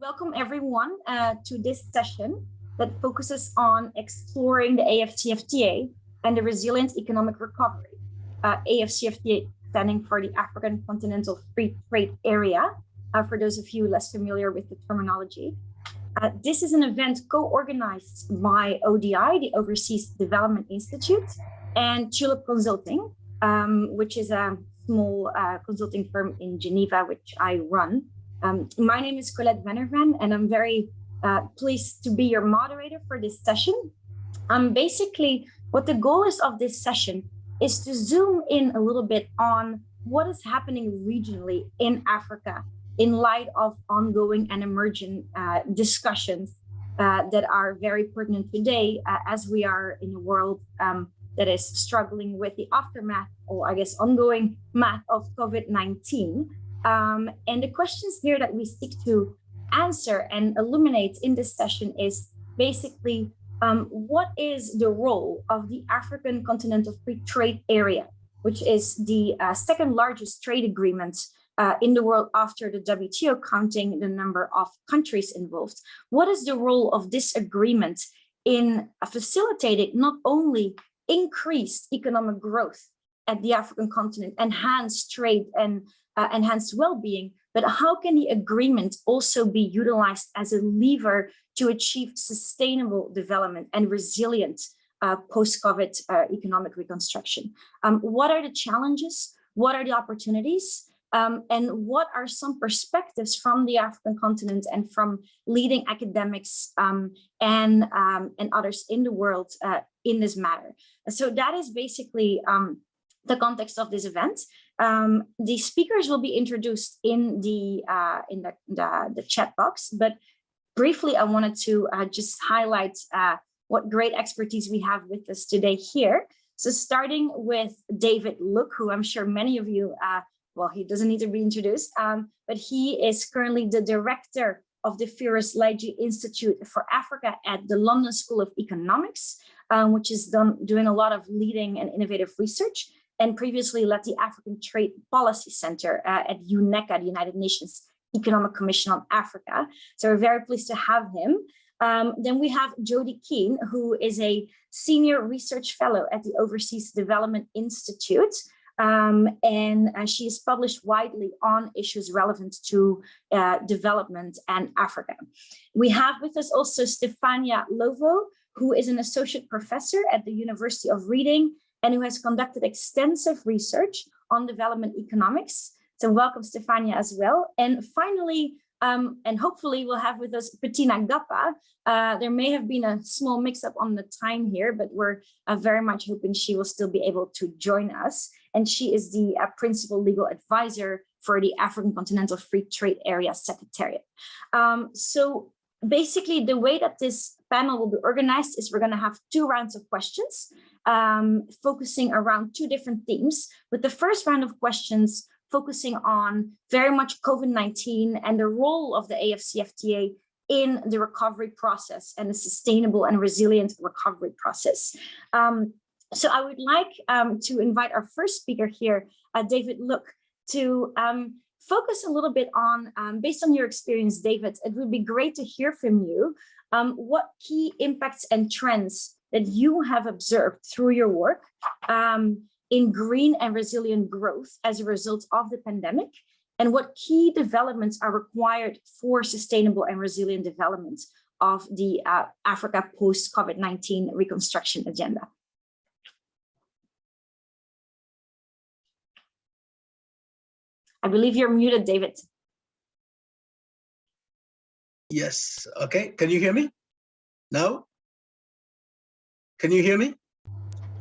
Welcome everyone to this session that focuses on exploring the AfCFTA and the resilient economic recovery. AfCFTA standing for the African Continental Free Trade Area, for those of you less familiar with the terminology. This is an event co-organized by ODI, the Overseas Development Institute, and Tulip Consulting, which is a small consulting firm in Geneva, which I run. My name is Colette Venervan, and I'm very pleased to be your moderator for this session. Basically, what the goal is of this session is to zoom in a little bit on what is happening regionally in Africa in light of ongoing and emerging discussions that are very pertinent today as we are in a world that is struggling with the aftermath, or I guess ongoing math of COVID-19. And the questions here that we seek to answer and illuminate in this session is basically, what is the role of the African Continental Free Trade Area, which is the second largest trade agreement in the world after the WTO, counting the number of countries involved. What is the role of this agreement in facilitating not only increased economic growth at the African continent, enhanced trade and enhanced well-being, but how can the agreement also be utilized as a lever to achieve sustainable development and resilient post-COVID economic reconstruction? What are the challenges? What are the opportunities? And what are some perspectives from the African continent and from leading academics and others in the world in this matter? So that is basically the context of this event. The speakers will be introduced in the chat box, but briefly, I wanted to just highlight what great expertise we have with us today here. So starting with David Look, who I'm sure many of you, well, he doesn't need to be introduced, but he is currently the director of the Firas Laiji Institute for Africa at the London School of Economics, which is doing a lot of leading and innovative research, and previously led the African Trade Policy Center at UNECA, the United Nations Economic Commission on Africa. So we're very pleased to have him. Then we have Jody Keane, who is a senior research fellow at the Overseas Development Institute. And she is published widely on issues relevant to development and Africa. We have with us also Stefania Lovo, who is an associate professor at the University of Reading and who has conducted extensive research on development economics. So welcome, Stefania, as well. And finally, and hopefully we'll have with us Patina Gappa. There may have been a small mix-up on the time here, but we're very much hoping she will still be able to join us. And she is the principal legal advisor for the African Continental Free Trade Area Secretariat. So basically, the way that this panel will be organized is we're going to have 2 rounds of questions, focusing around 2 different themes, with the first round of questions focusing on very much COVID-19 and the role of the AfCFTA in the recovery process and the sustainable and resilient recovery process. So I would like to invite our first speaker here, David Look, to focus a little bit on, based on your experience, David, it would be great to hear from you what key impacts and trends that you have observed through your work in green and resilient growth as a result of the pandemic, and what key developments are required for sustainable and resilient development of the Africa post-COVID-19 reconstruction agenda. I believe you're muted, David. Yes, okay. Can you hear me? No? Can you hear me?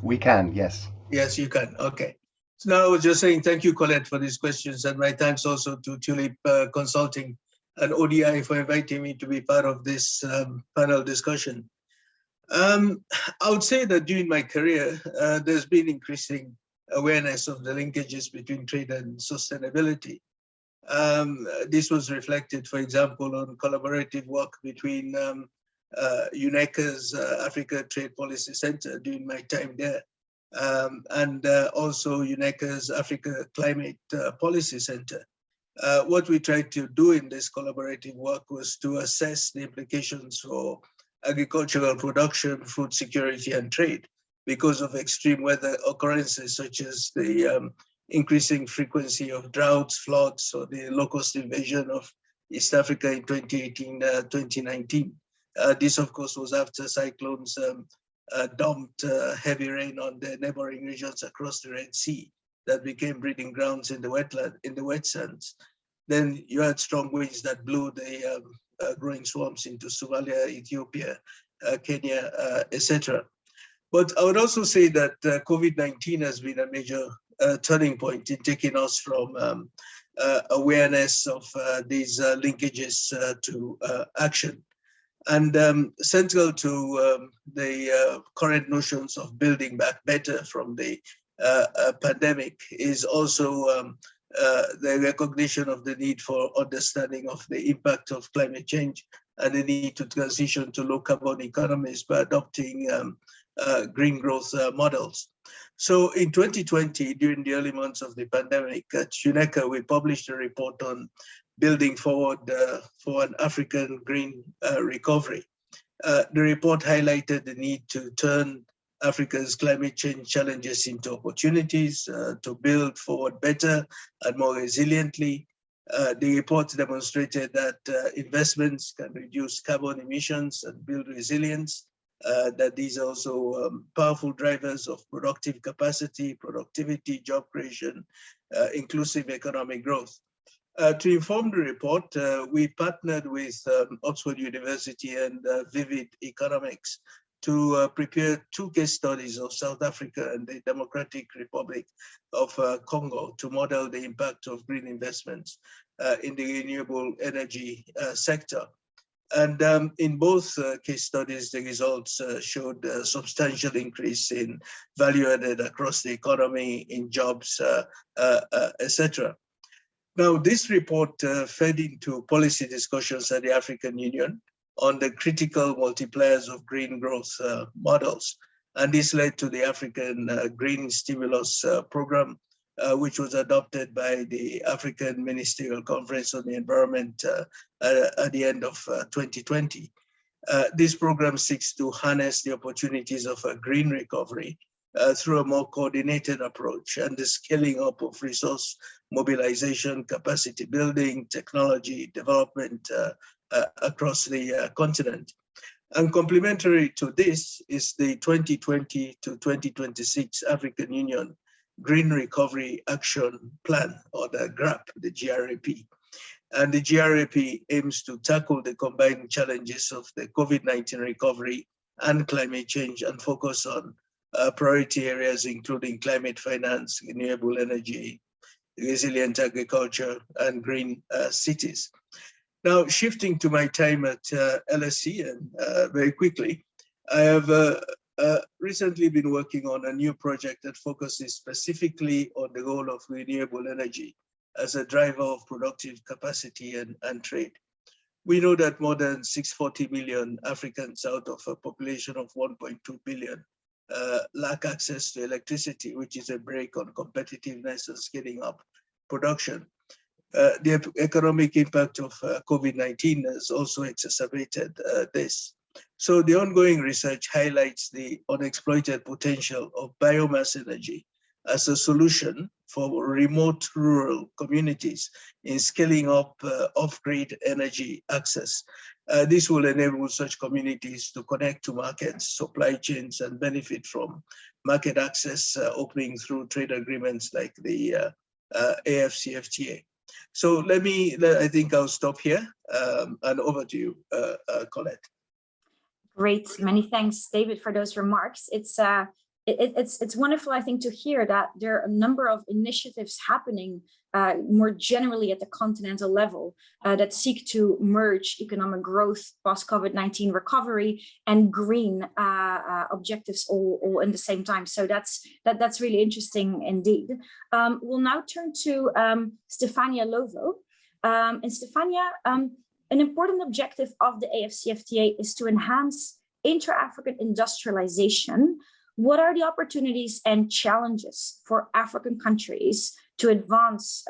We can, yes. Yes, you can, okay. So now I was just saying thank you, Colette, for these questions, and my thanks also to Tulip Consulting and ODI for inviting me to be part of this panel discussion. I would say that during my career, there's been increasing awareness of the linkages between trade and sustainability. This was reflected, for example, on collaborative work between UNECA's Africa Trade Policy Center during my time there, and also UNECA's Africa Climate Policy Center. What we tried to do in this collaborative work was to assess the implications for agricultural production, food security, and trade because of extreme weather occurrences such as the increasing frequency of droughts, floods, or the low-cost invasion of East Africa in 2018-2019. This, of course, was after cyclones dumped heavy rain on the neighboring regions across the Red Sea that became breeding grounds in the wet sands. Then you had strong winds that blew the growing swarms into Somalia, Ethiopia, Kenya, etc. But I would also say that COVID-19 has been a major turning point in taking us from awareness of these linkages to action. And central to the current notions of building back better from the pandemic is also the recognition of the need for understanding of the impact of climate change and the need to transition to low carbon economies by adopting green growth models. So in 2020, during the early months of the pandemic, at UNECA, we published a report on building forward for an African green recovery. The report highlighted the need to turn Africa's climate change challenges into opportunities to build forward better and more resiliently. The report demonstrated that investments can reduce carbon emissions and build resilience, that these are also powerful drivers of productive capacity, productivity, job creation, inclusive economic growth. To inform the report, we partnered with Oxford University and Vivid Economics to prepare 2 case studies of South Africa and the Democratic Republic of Congo to model the impact of green investments in the renewable energy sector. And in both case studies, the results showed a substantial increase in value added across the economy, in jobs, etc. Now, this report fed into policy discussions at the African Union on the critical multipliers of green growth models. And this led to the African Green Stimulus Program, which was adopted by the African Ministerial Conference on the Environment at the end of 2020. This program seeks to harness the opportunities of a green recovery through a more coordinated approach and the scaling up of resource mobilization, capacity building, technology development across the continent. And complementary to this is the 2020 to 2026 African Union Green Recovery Action Plan, or the GRAP, the GRAP. And the GRAP aims to tackle the combined challenges of the COVID-19 recovery and climate change and focus on priority areas including climate finance, renewable energy, resilient agriculture, and green cities. Now, shifting to my time at LSE, and very quickly, I have recently been working on a new project that focuses specifically on the role of renewable energy as a driver of productive capacity and trade. We know that more than 640 million Africans out of a population of 1.2 billion lack access to electricity, which is a brake on competitiveness and scaling up production. The economic impact of COVID-19 has also exacerbated this. So the ongoing research highlights the unexploited potential of biomass energy as a solution for remote rural communities in scaling up off-grid energy access. This will enable such communities to connect to markets, supply chains, and benefit from market access opening through trade agreements like the AfCFTA. So I think I'll stop here and over to you, Colette. Great, many thanks, David, for those remarks. It's wonderful, I think, to hear that there are a number of initiatives happening more generally at the continental level that seek to merge economic growth, post-COVID-19 recovery, and green objectives all in the same time. So that's really interesting indeed. We'll now turn to Stefania Lovo. And Stefania, an important objective of the AfCFTA is to enhance intra-African industrialization. What are the opportunities and challenges for African countries to advance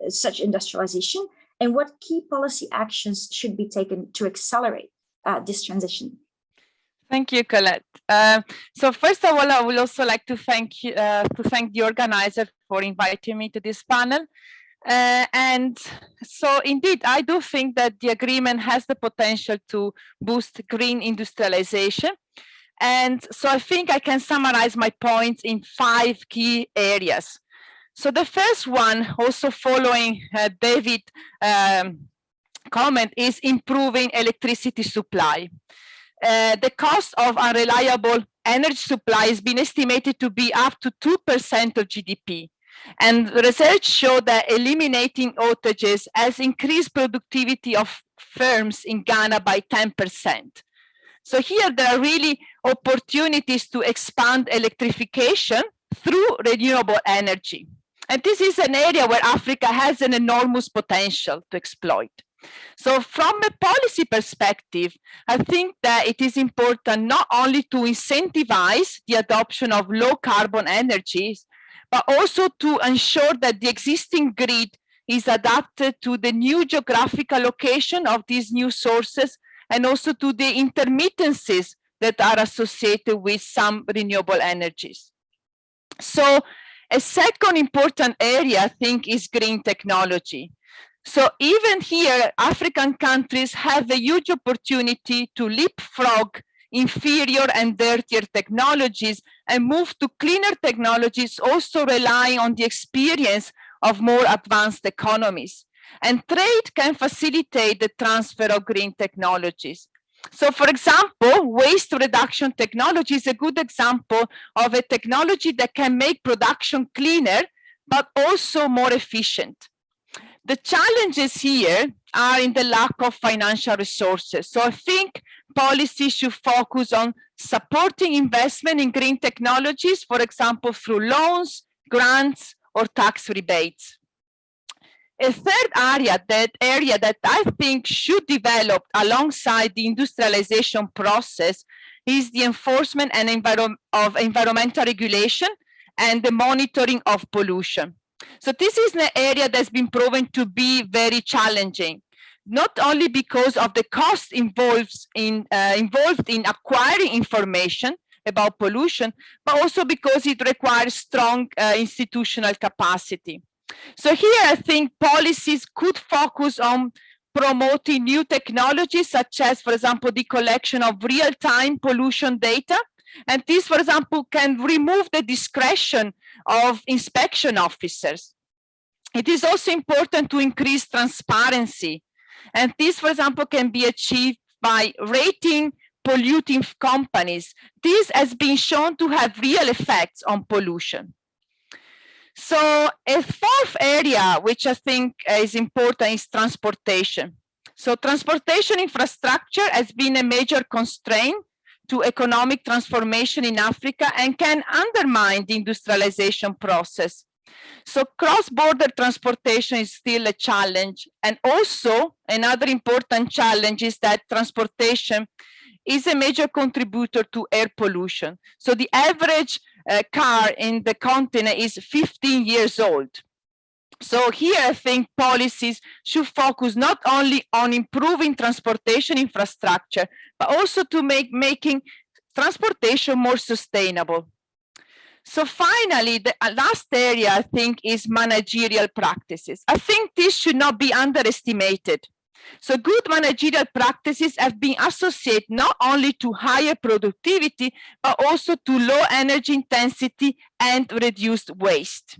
such industrialization, and what key policy actions should be taken to accelerate this transition? Thank you, Colette. So first of all, I would also like to thank you, the organizer for inviting me to this panel. And so indeed, I do think that the agreement has the potential to boost green industrialization. And so I think I can summarize my points in 5 key areas. So the first one, also following David's comment, is improving electricity supply. The cost of unreliable energy supply has been estimated to be up to 2% of GDP. And research showed that eliminating outages has increased productivity of firms in Ghana by 10%. So here there are really opportunities to expand electrification through renewable energy. And this is an area where Africa has an enormous potential to exploit. So from a policy perspective, I think that it is important not only to incentivize the adoption of low carbon energies, but also to ensure that the existing grid is adapted to the new geographical location of these new sources and also to the intermittencies that are associated with some renewable energies. So a second important area, I think, is green technology. So even here, African countries have a huge opportunity to leapfrog inferior and dirtier technologies and move to cleaner technologies, also relying on the experience of more advanced economies. And trade can facilitate the transfer of green technologies. So for example, waste reduction technology is a good example of a technology that can make production cleaner, but also more efficient. The challenges here are in the lack of financial resources. So I think policy should focus on supporting investment in green technologies, for example, through loans, grants, or tax rebates. A third area that I think should develop alongside the industrialization process is the enforcement and of environmental regulation and the monitoring of pollution. So this is an area that's been proven to be very challenging, not only because of the cost involved in acquiring information about pollution, but also because it requires strong institutional capacity. So here I think policies could focus on promoting new technologies, such as, for example, the collection of real-time pollution data. And this, for example, can remove the discretion of inspection officers. It is also important to increase transparency. And this, for example, can be achieved by rating polluting companies. This has been shown to have real effects on pollution. So a fourth area, which I think is important, is transportation. So transportation infrastructure has been a major constraint to economic transformation in Africa and can undermine the industrialization process. So cross-border transportation is still a challenge. And also another important challenge is that transportation is a major contributor to air pollution. So the average car in the continent is 15 years old. So here I think policies should focus not only on improving transportation infrastructure, but also to making transportation more sustainable. So finally, the last area I think is managerial practices. I think this should not be underestimated. So good managerial practices have been associated not only to higher productivity, but also to low energy intensity and reduced waste.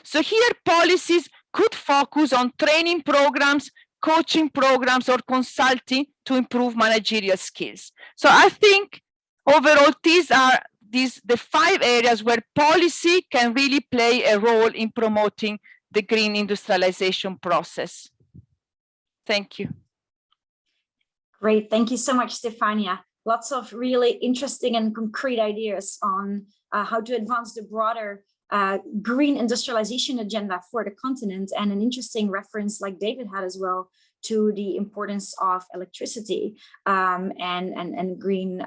So here policies could focus on training programs, coaching programs, or consulting to improve managerial skills. So I think overall these are the 5 areas where policy can really play a role in promoting the green industrialization process. Thank you. Great. Thank you so much, Stefania. Lots of really interesting and concrete ideas on how to advance the broader green industrialization agenda for the continent, and an interesting reference, like David had as well, to the importance of electricity and green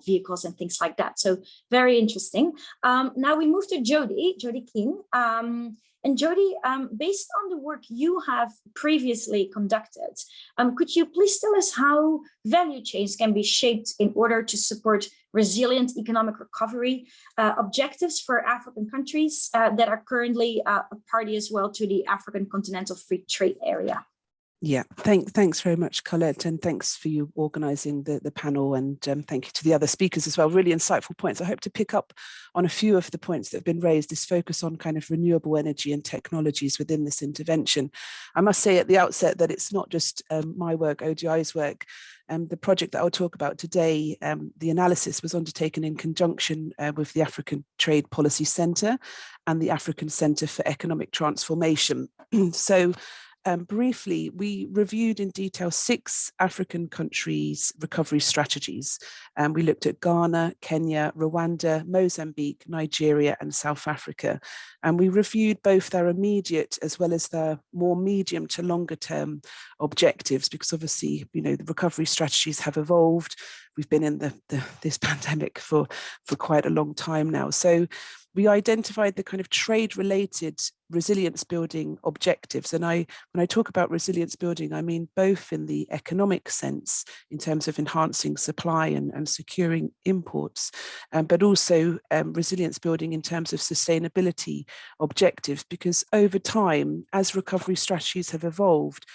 vehicles and things like that. So very interesting. Now we move to Jody King. And Jody, based on the work you have previously conducted, could you please tell us how value chains can be shaped in order to support resilient economic recovery objectives for African countries that are currently a party as well to the African Continental Free Trade Area? Yeah, thanks very much, Colette, and thanks for you organising the panel, and thank you to the other speakers as well. Really insightful points. I hope to pick up on a few of the points that have been raised, this focus on kind of renewable energy and technologies within this intervention. I must say at the outset that it's not just my work, ODI's work. The project that I'll talk about today, the analysis was undertaken in conjunction with the African Trade Policy Centre and the African Centre for Economic Transformation. So briefly, we reviewed in detail 6 African countries' recovery strategies. We looked at Ghana, Kenya, Rwanda, Mozambique, Nigeria, and South Africa. And we reviewed both their immediate as well as their more medium to longer term objectives, because obviously, you know, the recovery strategies have evolved. We've been in this pandemic for quite a long time now. So we identified the kind of trade-related resilience building objectives. And when I talk about resilience building, I mean both in the economic sense, in terms of enhancing supply and securing imports, but also resilience building in terms of sustainability objectives, because over time, as recovery strategies have evolved,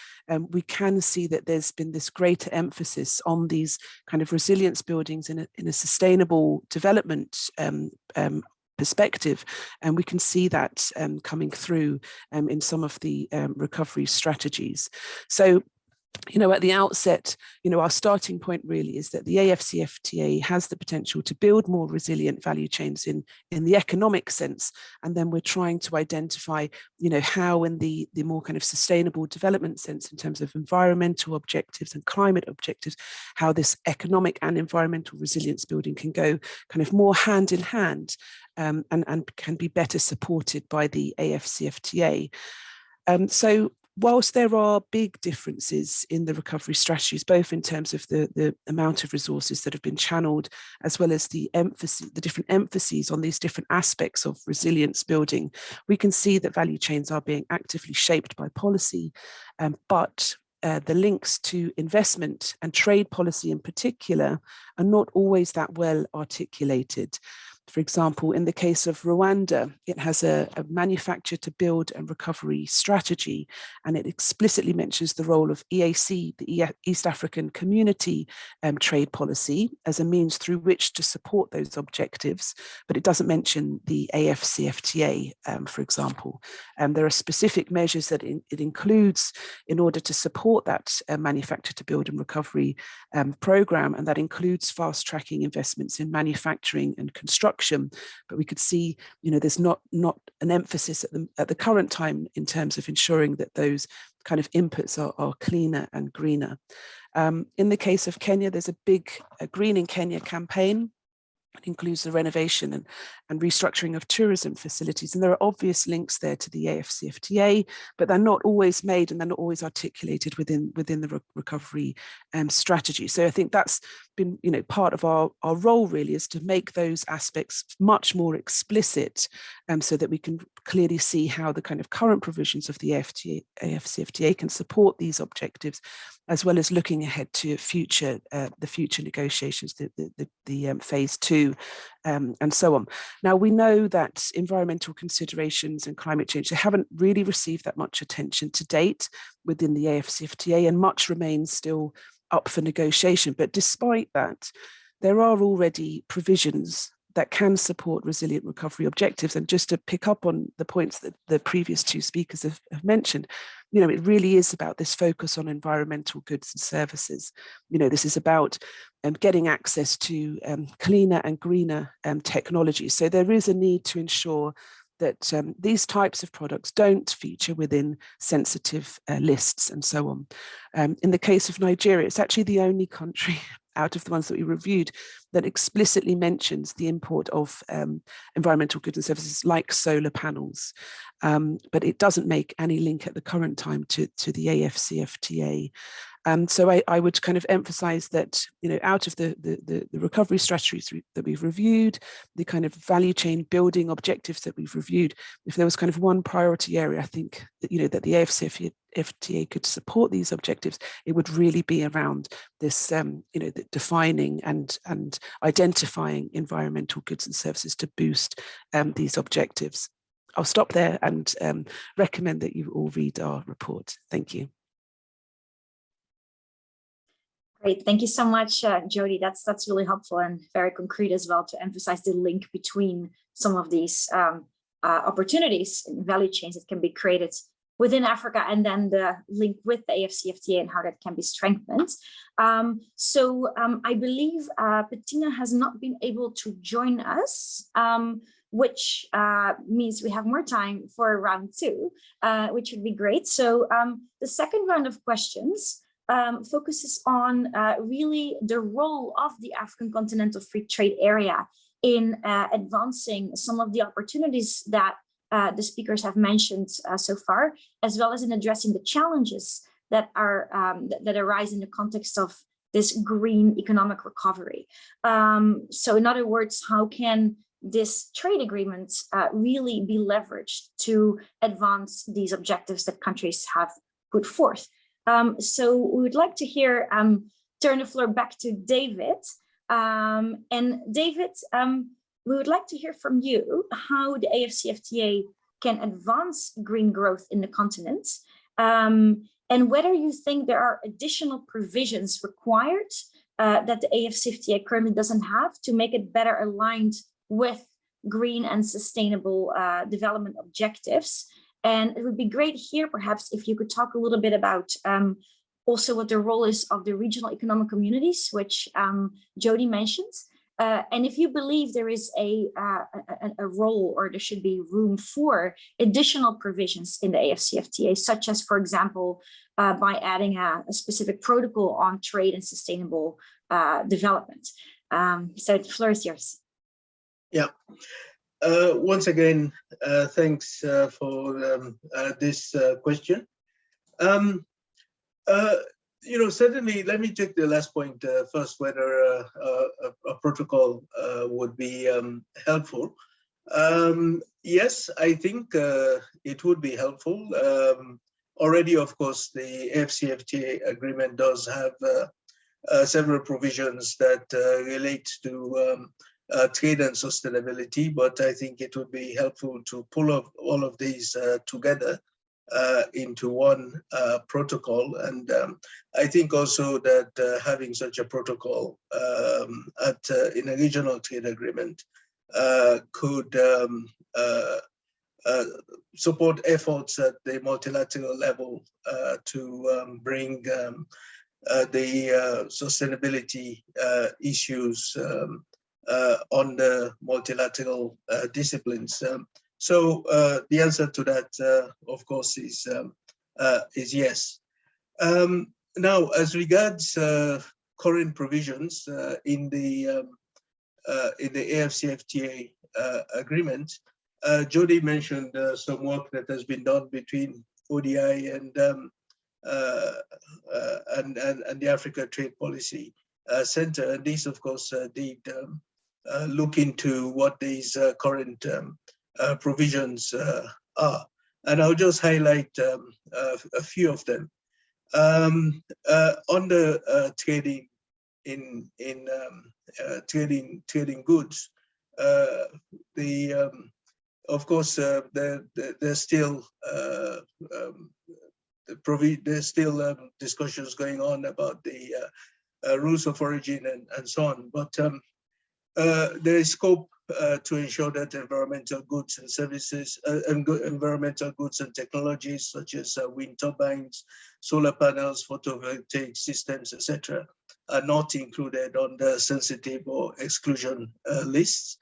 we can see that there's been this greater emphasis on these kind of resilience buildings in a sustainable development perspective, and we can see that coming through in some of the recovery strategies. So, you know, at the outset, you know, our starting point really is that the AfCFTA has the potential to build more resilient value chains in the economic sense, and then we're trying to identify, you know, how in the more kind of sustainable development sense, in terms of environmental objectives and climate objectives, how this economic and environmental resilience building can go kind of more hand in hand and can be better supported by the AfCFTA. So whilst there are big differences in the recovery strategies, both in terms of the amount of resources that have been channeled, as well as the different emphases on these different aspects of resilience building, we can see that value chains are being actively shaped by policy, but the links to investment and trade policy in particular are not always that well articulated. For example, in the case of Rwanda, it has a manufacture to build and recovery strategy, and it explicitly mentions the role of EAC, the East African Community trade policy, as a means through which to support those objectives, but it doesn't mention the AfCFTA, for example. There are specific measures that it includes in order to support that manufacture to build and recovery program, and that includes fast-tracking investments in manufacturing and construction. But we could see, you know, there's not an emphasis at the current time in terms of ensuring that those kind of inputs are cleaner and greener. In the case of Kenya, there's a big Green in Kenya campaign. It includes the renovation and restructuring of tourism facilities. And there are obvious links there to the AfCFTA, but they're not always made and they're not always articulated within the recovery strategy. So I think that's been, you know, part of our role really, is to make those aspects much more explicit, so that we can clearly see how the kind of current provisions of the AfCFTA can support these objectives, as well as looking ahead to the future negotiations, the phase 2, and so on. Now, we know that environmental considerations and climate change, they haven't really received that much attention to date within the AfCFTA, and much remains still up for negotiation. But despite that, there are already provisions that can support resilient recovery objectives. And just to pick up on the points that the previous 2 speakers have mentioned, you know, it really is about this focus on environmental goods and services. You know, this is about getting access to cleaner and greener technology. So there is a need to ensure that these types of products don't feature within sensitive lists and so on. In the case of Nigeria, it's actually the only country out of the ones that we reviewed that explicitly mentions the import of environmental goods and services like solar panels, but it doesn't make any link at the current time to the AfCFTA. So I would kind of emphasize that, out of the recovery strategies that we've reviewed, the kind of value chain building objectives that we've reviewed, if there was kind of one priority area, I think that, that the AfCFTA could support these objectives, it would really be around this, the defining and identifying environmental goods and services to boost these objectives. I'll stop there and recommend that you all read our report. Thank you. Great, thank you so much, Jody. That's really helpful and very concrete as well to emphasize the link between some of these opportunities and value chains that can be created within Africa, and then the link with the AfCFTA and how that can be strengthened. I believe Patina has not been able to join us, which means we have more time for round two, which would be great. So the second round of questions focuses on really the role of the African Continental Free Trade Area in advancing some of the opportunities that the speakers have mentioned so far, as well as in addressing the challenges that are that arise in the context of this green economic recovery. So in other words, how can this trade agreement really be leveraged to advance these objectives that countries have put forth? So we would like to hear, turn the floor back to David. And David, we would like to hear from you how the AfCFTA can advance green growth in the continent, and whether you think there are additional provisions required that the AfCFTA currently doesn't have to make it better aligned with green and sustainable development objectives. And it would be great here, perhaps, if you could talk a little bit about also what the role is of the regional economic communities, which Jody mentioned. And if you believe there is a role, or there should be room for additional provisions in the AfCFTA, such as, for example, by adding a specific protocol on trade and sustainable development. So the floor is yours. Yeah. Once again, thanks for this question. Certainly, let me take the last point first, whether a protocol would be helpful. Yes, I think it would be helpful. Already, of course, the AfCFTA agreement does have several provisions that relate to trade and sustainability, but I think it would be helpful to pull all of these together into one protocol. And I think also that having such a protocol in a regional trade agreement could support efforts at the multilateral level to bring the sustainability issues on the multilateral disciplines. So the answer to that, of course, is yes. Now, as regards current provisions in the AfCFTA agreement, Jody mentioned some work that has been done between ODI and the Africa Trade Policy Center, and these, of course, did look into what these current provisions are, and I'll just highlight a few of them. On the trading in trading goods, of course there's still discussions going on about the rules of origin and so on, but there is scope to ensure that environmental goods and services, environmental goods and technologies such as wind turbines, solar panels, photovoltaic systems, etc., are not included on the sensitive or exclusion lists.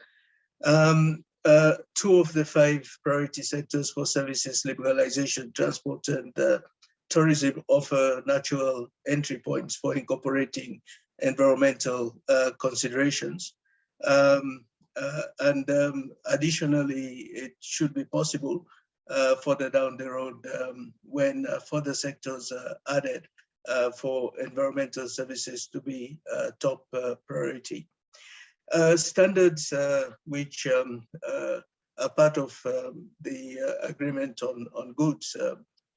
2 of the 5 priority sectors for services liberalization, transport and tourism, offer natural entry points for incorporating environmental considerations. Additionally, it should be possible further down the road when further sectors are added for environmental services to be top priority. Standards which are part of the agreement on goods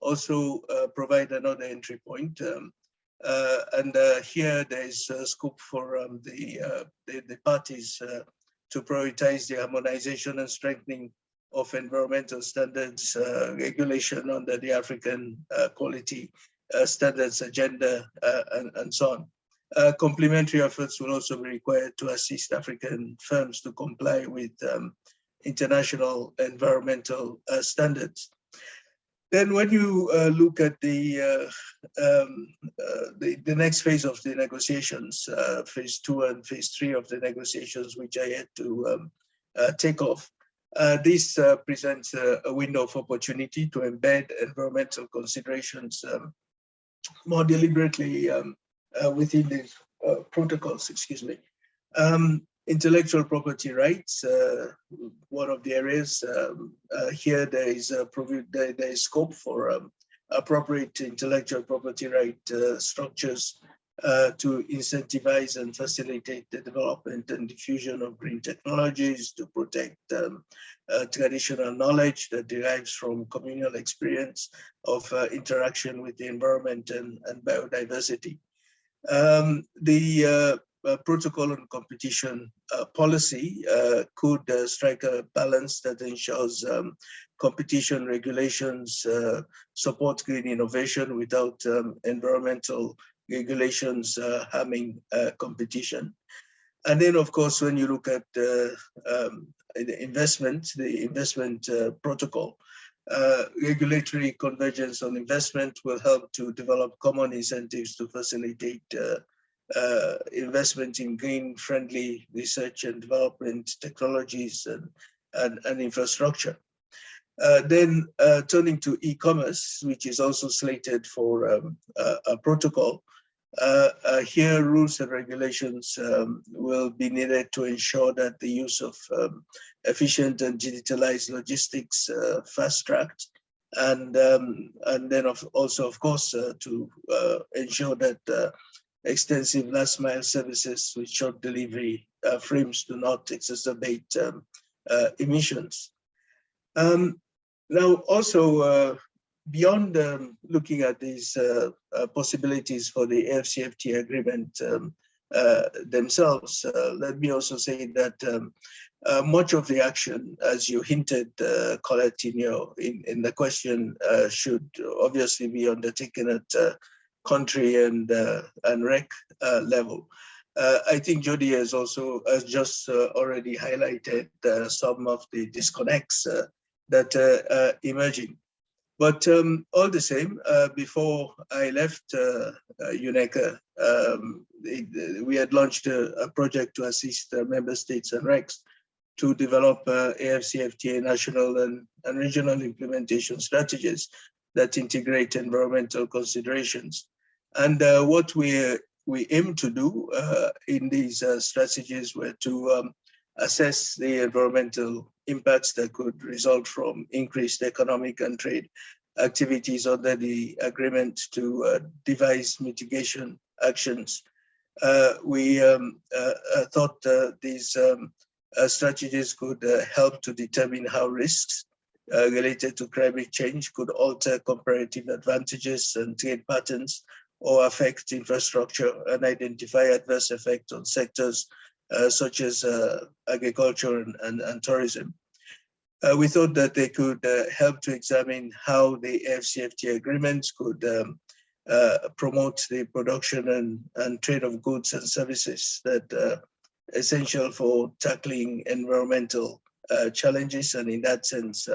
also provide another entry point. Here there is scope for the parties to prioritize the harmonization and strengthening of environmental standards regulation under the African Quality Standards Agenda and so on. Complementary efforts will also be required to assist African firms to comply with international environmental standards. Then when you look at the next phase of the negotiations, phase 2 and phase 3 of the negotiations, which are yet to take off, this presents a window of opportunity to embed environmental considerations more deliberately within the protocols, excuse me. Intellectual property rights, one of the areas here there is scope for appropriate intellectual property right structures to incentivize and facilitate the development and diffusion of green technologies, to protect traditional knowledge that derives from communal experience of interaction with the environment and biodiversity. The protocol on competition policy could strike a balance that ensures competition regulations support green innovation without environmental regulations harming competition. And then, of course, when you look at the investment protocol, regulatory convergence on investment will help to develop common incentives to facilitate investment in green-friendly research and development technologies and infrastructure. Then turning to e-commerce, which is also slated for a protocol, here rules and regulations will be needed to ensure that the use of efficient and digitalized logistics fast-tracked, and then also, of course, to ensure that extensive last mile services with short delivery frames do not exacerbate emissions. Now, also beyond looking at these possibilities for the AfCFTA agreement themselves, let me also say that much of the action, as you hinted, Colette, in the question, should obviously be undertaken at country and REC level. I think Jody has just already highlighted some of the disconnects that are emerging. But all the same, before I left UNECA, we had launched a project to assist member states and RECs to develop AfCFTA national and regional implementation strategies that integrate environmental considerations. And what we aim to do in these strategies were to assess the environmental impacts that could result from increased economic and trade activities under the agreement, to devise mitigation actions. We thought these strategies could help to determine how risks related to climate change could alter comparative advantages and trade patterns, or affect infrastructure, and identify adverse effects on sectors such as agriculture and tourism. We thought that they could help to examine how the AfCFTA agreements could promote the production and trade of goods and services that are essential for tackling environmental challenges, and in that sense,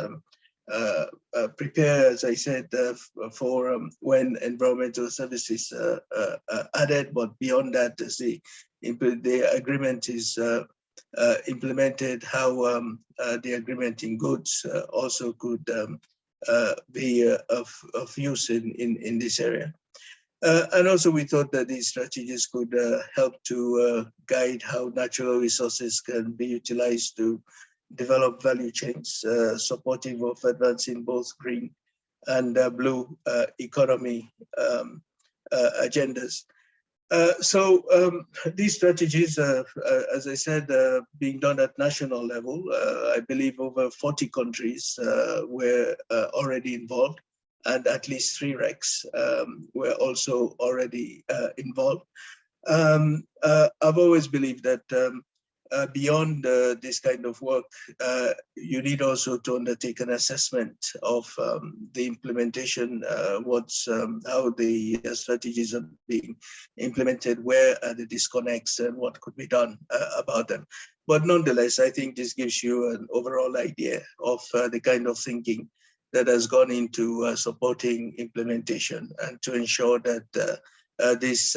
prepare, as I said, for when environmental services are added. But beyond that, as the agreement is implemented, how the agreement in goods also could be of use in this area. And also we thought that these strategies could help to guide how natural resources can be utilized to develop value chains supportive of advancing both green and blue economy agendas. So these strategies, as I said, being done at national level, I believe over 40 countries were already involved, and at least 3 RECs were also already involved. I've always believed that beyond this kind of work, you need also to undertake an assessment of the implementation, how the strategies are being implemented, where are the disconnects, and what could be done about them. But nonetheless, I think this gives you an overall idea of the kind of thinking that has gone into supporting implementation and to ensure that this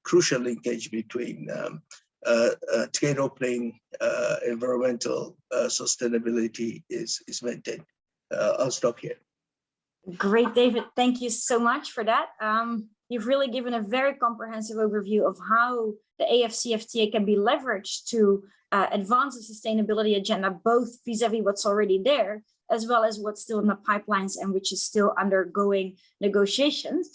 crucial linkage between trade opening, environmental sustainability is maintained. I'll stop here. Great, David. Thank you so much for that. You've really given a very comprehensive overview of how the AfCFTA can be leveraged to advance the sustainability agenda, both vis-a-vis what's already there, as well as what's still in the pipelines and which is still undergoing negotiations.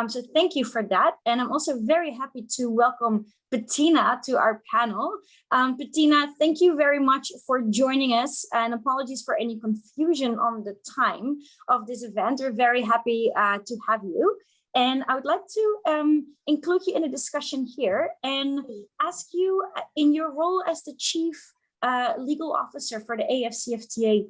So thank you for that. And I'm also very happy to welcome Patina to our panel. Patina, thank you very much for joining us, and apologies for any confusion on the time of this event. We're very happy to have you. And I would like to include you in a discussion here and ask you, in your role as the Chief Legal Officer for the AfCFTA,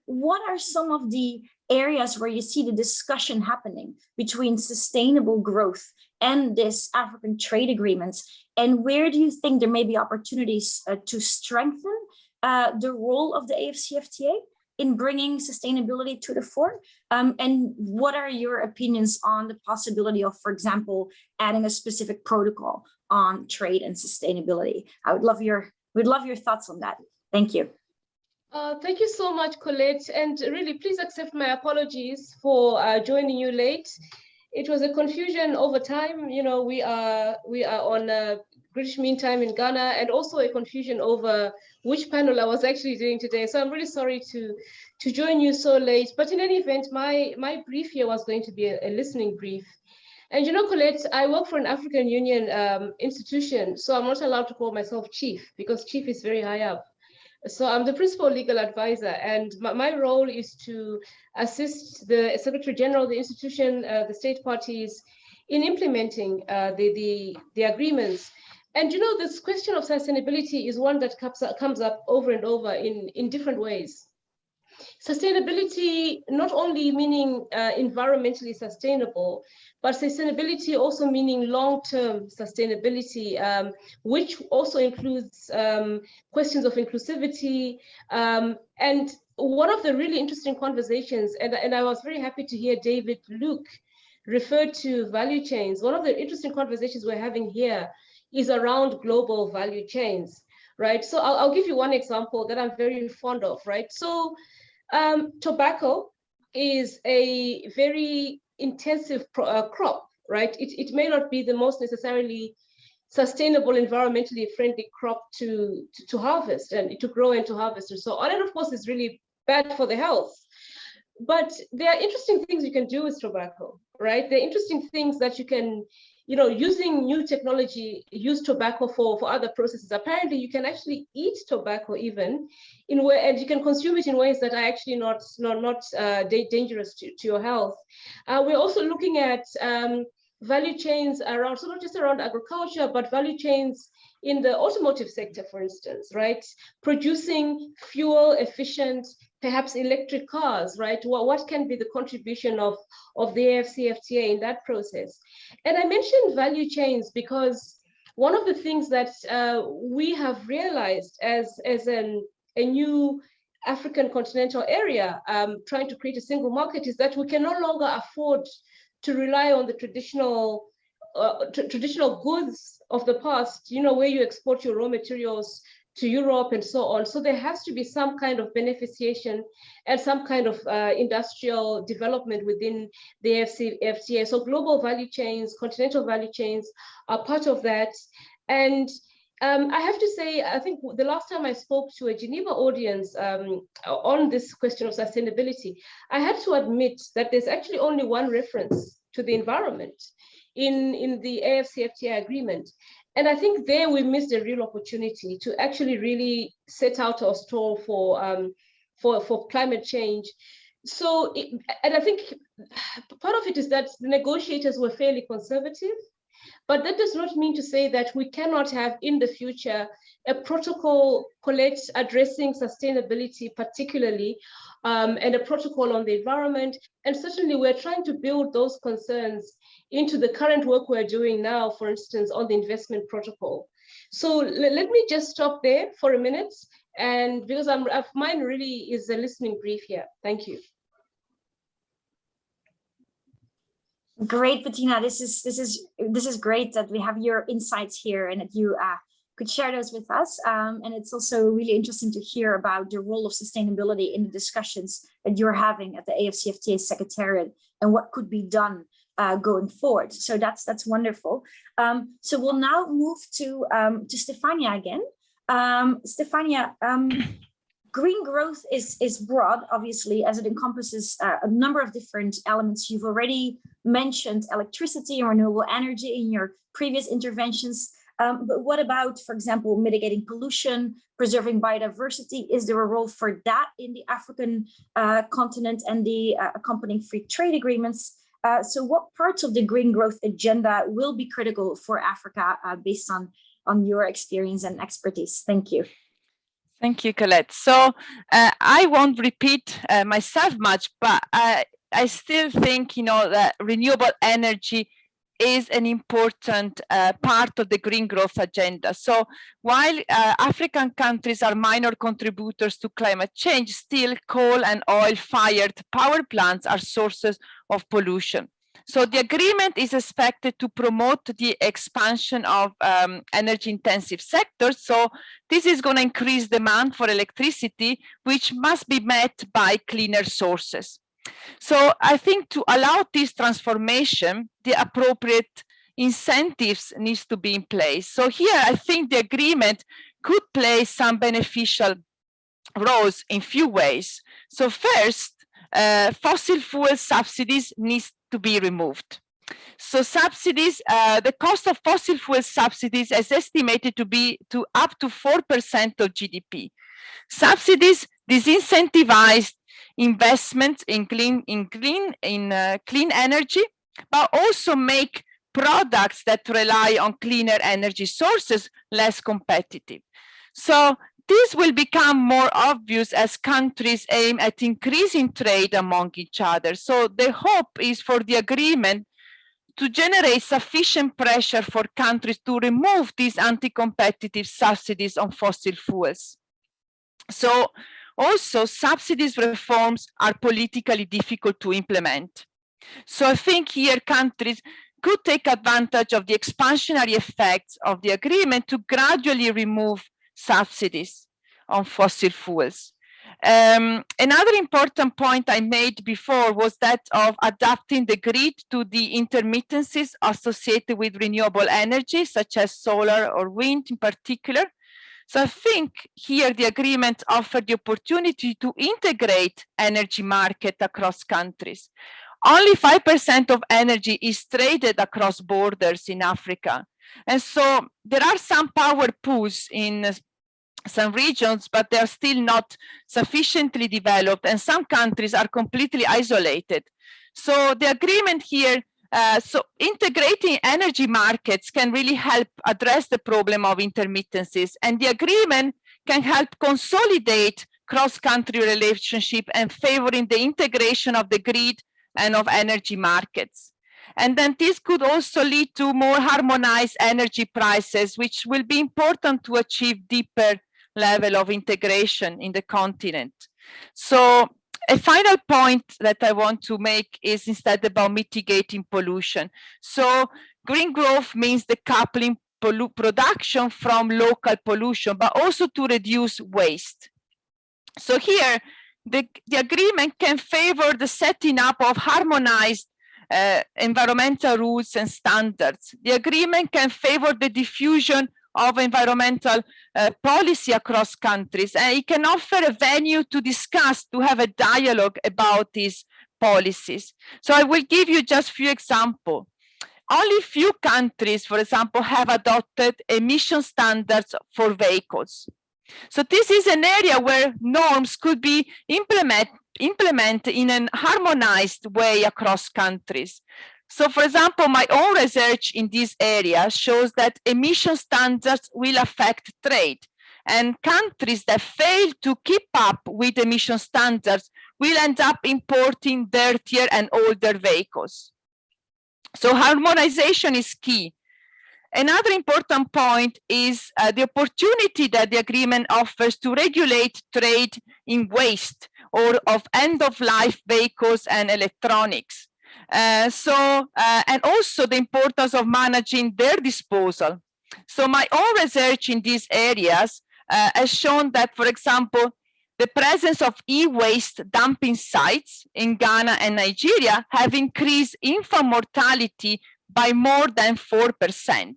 what are some of the areas where you see the discussion happening between sustainable growth and this African trade agreements? And where do you think there may be opportunities to strengthen the role of the AfCFTA in bringing sustainability to the fore? And what are your opinions on the possibility of, for example, adding a specific protocol on trade and sustainability? We'd love your thoughts on that. Thank you. Thank you so much, Colette. And really, please accept my apologies for joining you late. It was a confusion over time. You know, we are on British Mean Time in Ghana, and also a confusion over which panel I was actually doing today. So I'm really sorry to join you so late. But in any event, my brief here was going to be a listening brief. And you know, Colette, I work for an African Union institution, so I'm not allowed to call myself chief because chief is very high up. So I'm the principal legal advisor, and my role is to assist the Secretary General of the institution, the state parties, in implementing the agreements. And you know, this question of sustainability is one that comes up over and over in different ways. Sustainability not only meaning environmentally sustainable, but sustainability also meaning long-term sustainability, which also includes questions of inclusivity. And one of the really interesting conversations, and I was very happy to hear David Luke refer to value chains. One of the interesting conversations we're having here is around global value chains, right? So I'll give you one example that I'm very fond of, right? So tobacco is a very intensive crop, right? It may not be the most necessarily sustainable, environmentally friendly crop to harvest and to grow and to harvest and so on. And of course, it's really bad for the health. But there are interesting things you can do with tobacco, right? There are interesting things that you can, you know, using new technology, use tobacco for other processes. Apparently, you can actually eat tobacco even in way, and you can consume it in ways that are actually not dangerous to your health. We're also looking at value chains around, so not just around agriculture, but value chains in the automotive sector, for instance, right? Producing fuel efficient, perhaps electric cars, right? What can be the contribution of the AfCFTA in that process? And I mentioned value chains because one of the things that we have realized as a new African continental area trying to create a single market is that we can no longer afford to rely on the traditional goods of the past, you know, where you export your raw materials to Europe and so on. So there has to be some kind of beneficiation and some kind of industrial development within the AfCFTA. So global value chains, continental value chains are part of that. And I have to say, I think the last time I spoke to a Geneva audience on this question of sustainability, I had to admit that there's actually only one reference to the environment in the AfCFTA agreement. And I think there we missed a real opportunity to actually really set out our stall for climate change. So, and I think part of it is that the negotiators were fairly conservative, but that does not mean to say that we cannot have in the future a protocol addressing sustainability particularly, and a protocol on the environment. And certainly we're trying to build those concerns into the current work we're doing now, for instance, on the investment protocol. So let me just stop there for a minute, and because mine really is a listening brief here. Thank you. Great, Patina. This is great that we have your insights here and that you could share those with us. And it's also really interesting to hear about the role of sustainability in the discussions that you're having at the AfCFTA Secretariat and what could be done going forward. So that's wonderful. So we'll now move to Stefania again. Stefania, green growth is broad, obviously, as it encompasses a number of different elements. You've already mentioned electricity and renewable energy in your previous interventions. But what about, for example, mitigating pollution, preserving biodiversity? Is there a role for that in the African continent and the accompanying free trade agreements? So what parts of the green growth agenda will be critical for Africa based on your experience and expertise? Thank you. Thank you, Colette. So I won't repeat myself much, but I still think, that renewable energy is an important part of the green growth agenda. So while African countries are minor contributors to climate change, still coal and oil-fired power plants are sources of pollution. So the agreement is expected to promote the expansion of energy-intensive sectors. So this is going to increase demand for electricity, which must be met by cleaner sources. So I think to allow this transformation, the appropriate incentives needs to be in place. So here, I think the agreement could play some beneficial roles in few ways. So first, fossil fuel subsidies need to be removed. So subsidies, the cost of fossil fuel subsidies is estimated to be up to 4% of GDP. Subsidies disincentivize investments in clean energy, but also make products that rely on cleaner energy sources less competitive. So this will become more obvious as countries aim at increasing trade among each other. So the hope is for the agreement to generate sufficient pressure for countries to remove these anti-competitive subsidies on fossil fuels. So also subsidies reforms are politically difficult to implement. So I think here countries could take advantage of the expansionary effects of the agreement to gradually remove subsidies on fossil fuels. Another important point I made before was that of adapting the grid to the intermittencies associated with renewable energy, such as solar or wind in particular. So I think here the agreement offered the opportunity to integrate energy market across countries. Only 5% of energy is traded across borders in Africa. And so there are some power pools in some regions, but they are still not sufficiently developed, and some countries are completely isolated. So the agreement here, so integrating energy markets can really help address the problem of intermittencies, and the agreement can help consolidate cross-country relationship and favoring the integration of the grid and of energy markets. And then this could also lead to more harmonized energy prices, which will be important to achieve deeper level of integration in the continent. So a final point that I want to make is instead about mitigating pollution. So green growth means decoupling production from local pollution, but also to reduce waste. So here, the agreement can favor the setting up of harmonized environmental rules and standards. The agreement can favor the diffusion of environmental policy across countries, and it can offer a venue to discuss, to have a dialogue about these policies. So I will give you just a few examples. Only few countries, for example, have adopted emission standards for vehicles. So this is an area where norms could be implemented in a harmonized way across countries. So for example, my own research in this area shows that emission standards will affect trade, and countries that fail to keep up with emission standards will end up importing dirtier and older vehicles. So harmonization is key. Another important point is the opportunity that the agreement offers to regulate trade in waste or of end-of-life vehicles and electronics. And also the importance of managing their disposal. So my own research in these areas has shown that, for example, the presence of e-waste dumping sites in Ghana and Nigeria have increased infant mortality by more than 4%.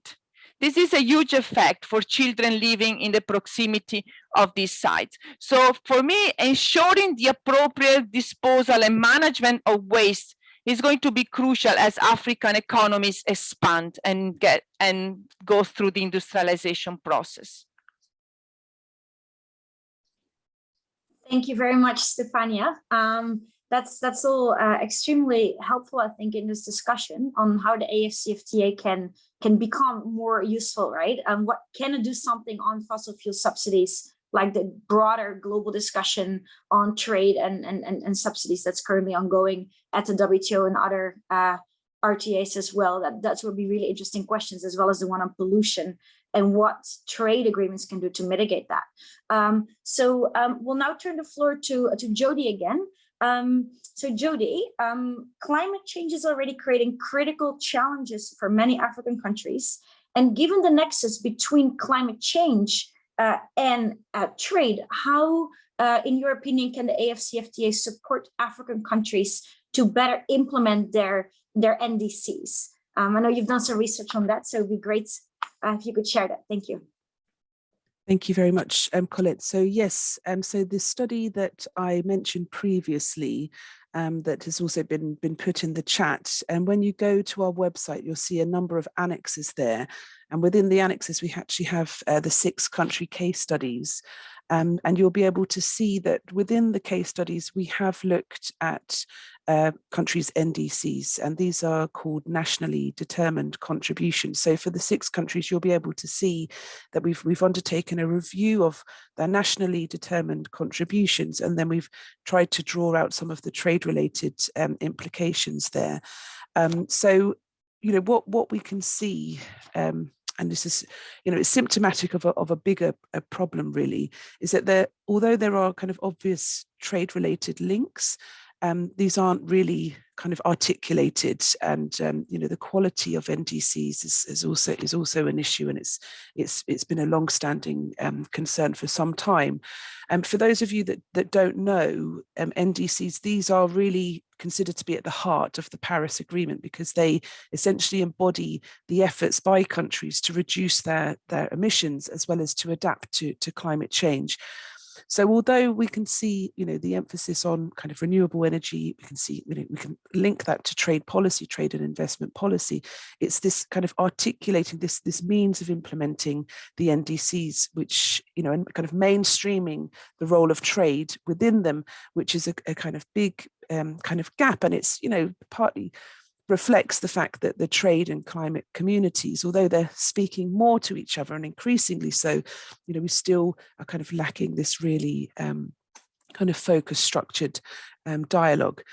This is a huge effect for children living in the proximity of these sites. So for me, ensuring the appropriate disposal and management of waste is going to be crucial as African economies expand and go through the industrialization process. Thank you very much, Stefania. That's all extremely helpful, I think, in this discussion on how the AfCFTA can become more useful, right? What can it do something on fossil fuel subsidies, like the broader global discussion on trade and subsidies that's currently ongoing at the WTO and other RTAs as well. That will be really interesting questions, as well as the one on pollution and what trade agreements can do to mitigate that. We'll now turn the floor to Jody again. So Jody, climate change is already creating critical challenges for many African countries. And given the nexus between climate change and trade, how, in your opinion, can the AfCFTA support African countries to better implement their NDCs? I know you've done some research on that, so it'd be great if you could share that. Thank you. Thank you very much, Colette. So yes, so the study that I mentioned previously that has also been put in the chat, and when you go to our website, you'll see a number of annexes there. And within the annexes, we actually have the 6 country case studies. And you'll be able to see that within the case studies, we have looked at countries' NDCs, and these are called nationally determined contributions. So for the 6 countries, you'll be able to see that we've undertaken a review of their nationally determined contributions, and then we've tried to draw out some of the trade-related implications there. So, you know, what we can see, and this is, you know, it's symptomatic of a bigger problem, really, is that although there are kind of obvious trade-related links, these aren't really kind of articulated, and you know, the quality of NDCs is also an issue, and it's been a long-standing concern for some time. And for those of you that don't know, NDCs, these are really considered to be at the heart of the Paris Agreement, because they essentially embody the efforts by countries to reduce their emissions as well as to adapt to climate change. So although we can see, you know, the emphasis on kind of renewable energy, we can see, you know, we can link that to trade policy, trade and investment policy. It's this kind of articulating this means of implementing the NDCs, which, you know, and kind of mainstreaming the role of trade within them, which is a kind of big kind of gap. And it's, you know, partly reflects the fact that the trade and climate communities, although they're speaking more to each other and increasingly so, you know, we still are kind of lacking this really kind of focused, structured dialogue.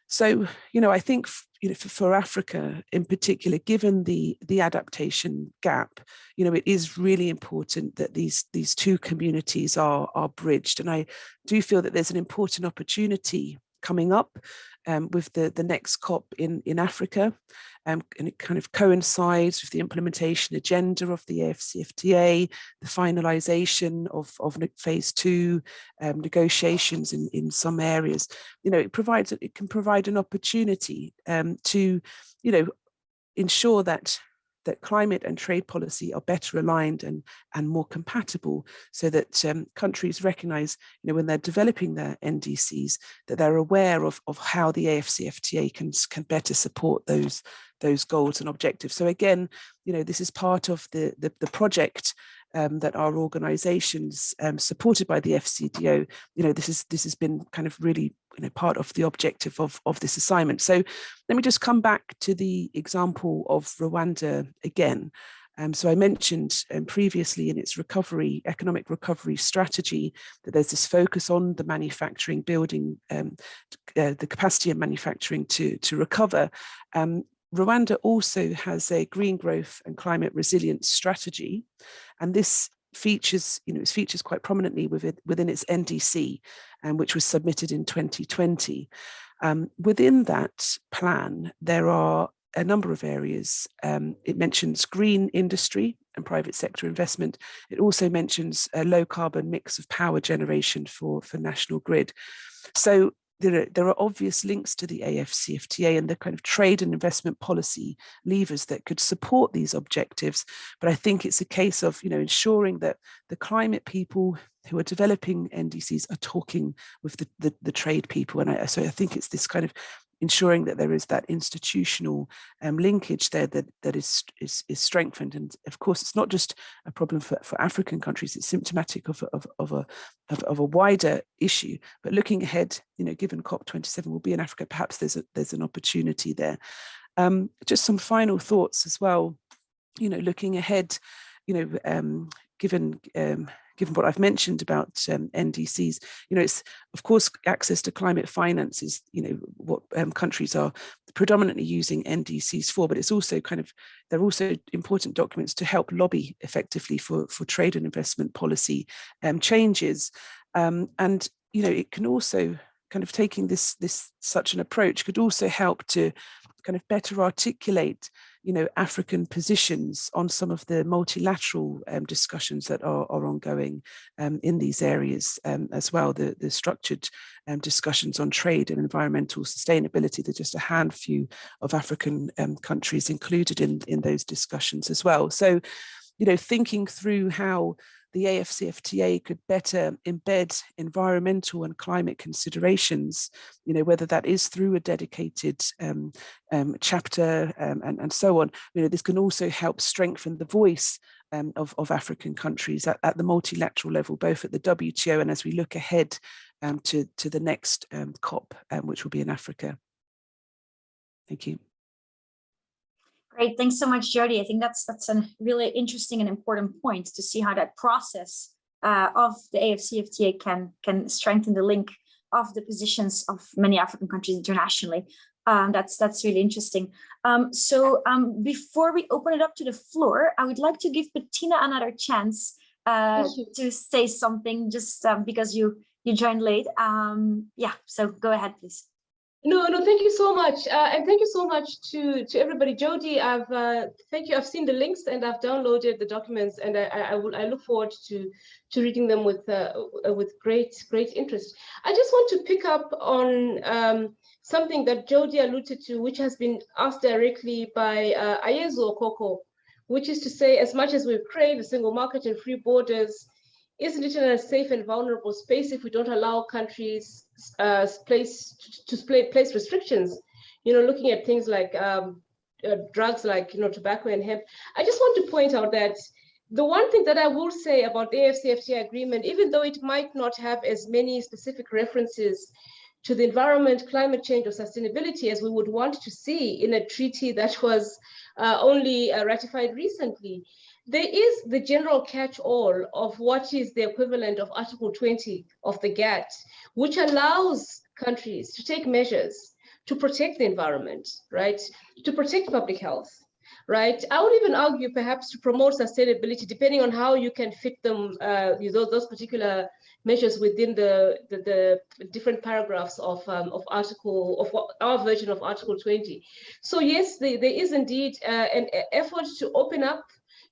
So, you know, I think, you know, for Africa in particular, given the adaptation gap, you know, it is really important that these 2 communities are bridged. And I do feel that there's an important opportunity coming up with the next COP in Africa, and it kind of coincides with the implementation agenda of the AfCFTA, the finalization of phase 2 negotiations in some areas. It can provide an opportunity to ensure that climate and trade policy are better aligned and more compatible, so that countries recognize, when they're developing their NDCs, that they're aware of how the AfCFTA can better support those goals and objectives. So again, this is part of the project that our organizations supported by the FCDO, this has been kind of really part of the objective of this assignment. So let me just come back to the example of Rwanda again. So I mentioned previously in its economic recovery strategy, that there's this focus on the manufacturing, building the capacity of manufacturing to recover. Rwanda also has a green growth and climate resilience strategy, and this features quite prominently within its NDC, which was submitted in 2020. Within that plan, there are a number of areas. It mentions green industry and private sector investment. It also mentions a low carbon mix of power generation for national grid. So there are obvious links to the AfCFTA and the kind of trade and investment policy levers that could support these objectives. But I think it's a case of ensuring that the climate people who are developing NDCs are talking with the trade people. And so I think it's this kind of ensuring that there is that institutional linkage there that is strengthened. And of course, it's not just a problem for African countries; it's symptomatic of a wider issue. But looking ahead, given COP27 will be in Africa, perhaps there's an opportunity there. Just some final thoughts as well. Looking ahead, given what I've mentioned about NDCs, it's of course access to climate finance is what countries are predominantly using NDCs for, but it's also they're also important documents to help lobby effectively for trade and investment policy changes, and it can also taking this such an approach could also help to better articulate African positions on some of the multilateral discussions that are ongoing in these areas as well. The structured discussions on trade and environmental sustainability, there's just a handful of African countries included in those discussions as well. So, thinking through how the AfCFTA could better embed environmental and climate considerations, whether that is through a dedicated chapter and so on. This can also help strengthen the voice of African countries at the multilateral level, both at the WTO and as we look ahead to the next COP, which will be in Africa. Thank you. Great, thanks so much, Jody. I think that's a really interesting and important point to see how that process of the AfCFTA can strengthen the link of the positions of many African countries internationally. That's really interesting. So before we open it up to the floor, I would like to give Patina another chance to say something, just because you joined late. Yeah, so go ahead, please. No, thank you so much, and thank you so much to everybody. Jody, thank you. I've seen the links and I've downloaded the documents, and I look forward to reading them with great interest. I just want to pick up on something that Jody alluded to, which has been asked directly by Ayezo Okoko, which is to say, as much as we crave a single market and free borders, isn't it in a safe and vulnerable space if we don't allow countries place restrictions? Looking at things like drugs, like tobacco and hemp. I just want to point out that the one thing that I will say about the AfCFTA agreement, even though it might not have as many specific references to the environment, climate change, or sustainability as we would want to see in a treaty that was only ratified recently, there is the general catch-all of what is the equivalent of Article 20 of the GATT, which allows countries to take measures to protect the environment, right? To protect public health, right? I would even argue perhaps to promote sustainability, depending on how you can fit them, those particular measures within the different paragraphs of our version of Article 20. So yes, there is indeed an effort to open up,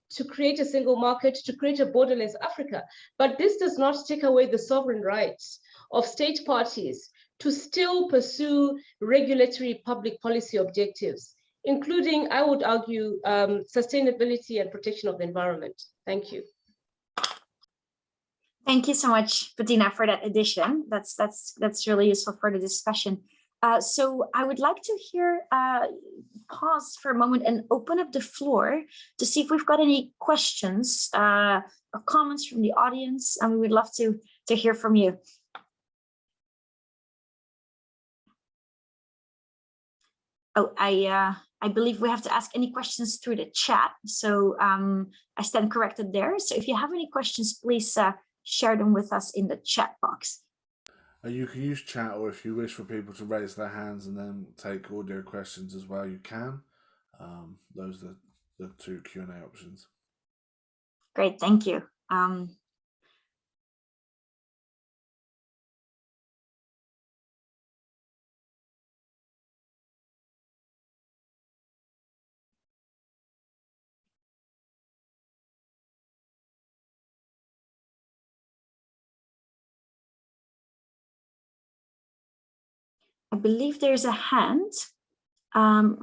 to create a single market, to create a borderless Africa. But this does not take away the sovereign rights of state parties to still pursue regulatory public policy objectives, including, I would argue, sustainability and protection of the environment. Thank you. Thank you so much, Patina, for that addition. That's really useful for the discussion. So I would like to pause for a moment and open up the floor to see if we've got any questions or comments from the audience, and we would love to hear from you. Oh, I believe we have to ask any questions through the chat. So I stand corrected there. So if you have any questions, please share them with us in the chat box. You can use chat, or if you wish for people to raise their hands and then take audio questions as well, you can. Those are the two Q&A options. Great, thank you. I believe there's a hand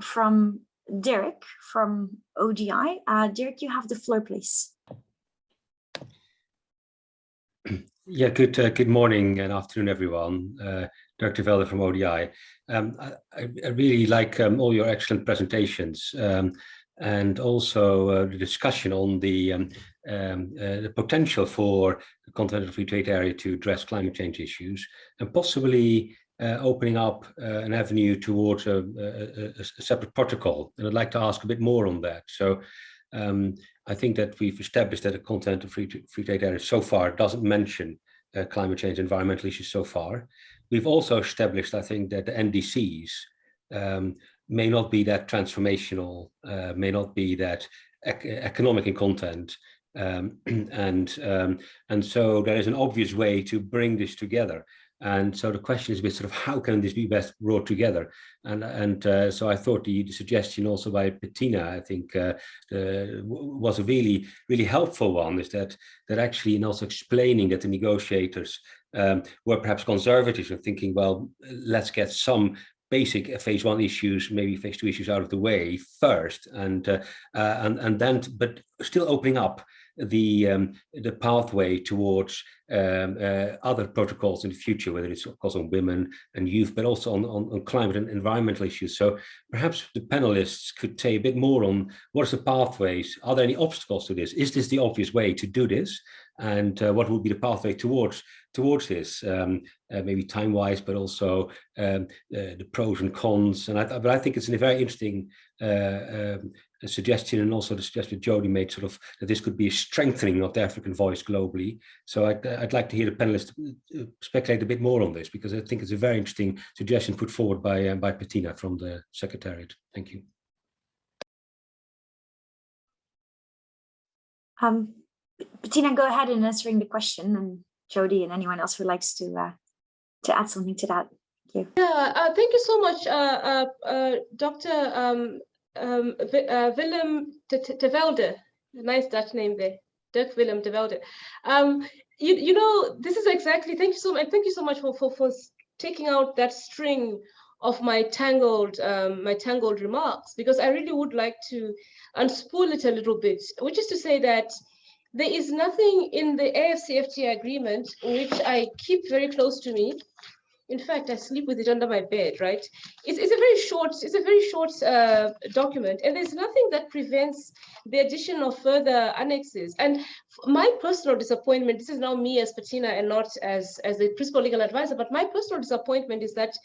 from Derek from ODI. Derek, you have the floor, please. Yeah, good morning and afternoon, everyone. Dirk de Velde from ODI. I really like all your excellent presentations and also the discussion on the potential for the Continental Free Trade Area to address climate change issues and possibly opening up an avenue towards a separate protocol. And I'd like to ask a bit more on that. So I think that we've established that a Continental Free Trade Area so far doesn't mention climate change, environmental issues so far. We've also established, I think, that the NDCs may not be that transformational, may not be that economic in content. And so there is an obvious way to bring this together. And so the question is a bit sort of how can this be best brought together? And so I thought the suggestion also by Patina, I think, was a really, really helpful one, is that actually in also explaining that the negotiators were perhaps conservative and thinking, well, let's get some basic phase one issues, maybe phase two issues out of the way first, and then, but still opening up the pathway towards other protocols in the future, whether it's of course on women and youth, but also on climate and environmental issues. So perhaps the panelists could say a bit more on what is the pathways, are there any obstacles to this? Is this the obvious way to do this? And what would be the pathway towards this, maybe time-wise, but also the pros and cons. And but I think it's a very interesting suggestion, and also the suggestion Jody made, sort of that this could be a strengthening of the African voice globally. So I'd like to hear the panelists speculate a bit more on this, because I think it's a very interesting suggestion put forward by Patina from the Secretariat. Thank you. Patina, go ahead in answering the question, and Jody and anyone else who likes to add something to that. Thank you. Yeah, thank you so much, Dr. Willem de Velde. Nice Dutch name there, Dirk Willem de Velde. You know, this is exactly. Thank you so much. Thank you so much for taking out that string of my tangled remarks, because I really would like to unspool it a little bit, which is to say that there is nothing in the AfCFTA agreement, which I keep very close to me. In fact, I sleep with it under my bed, right? It's a very short document, and there's nothing that prevents the addition of further annexes. And my personal disappointment, this is now me as Patina and not as the principal legal advisor, but my personal disappointment is that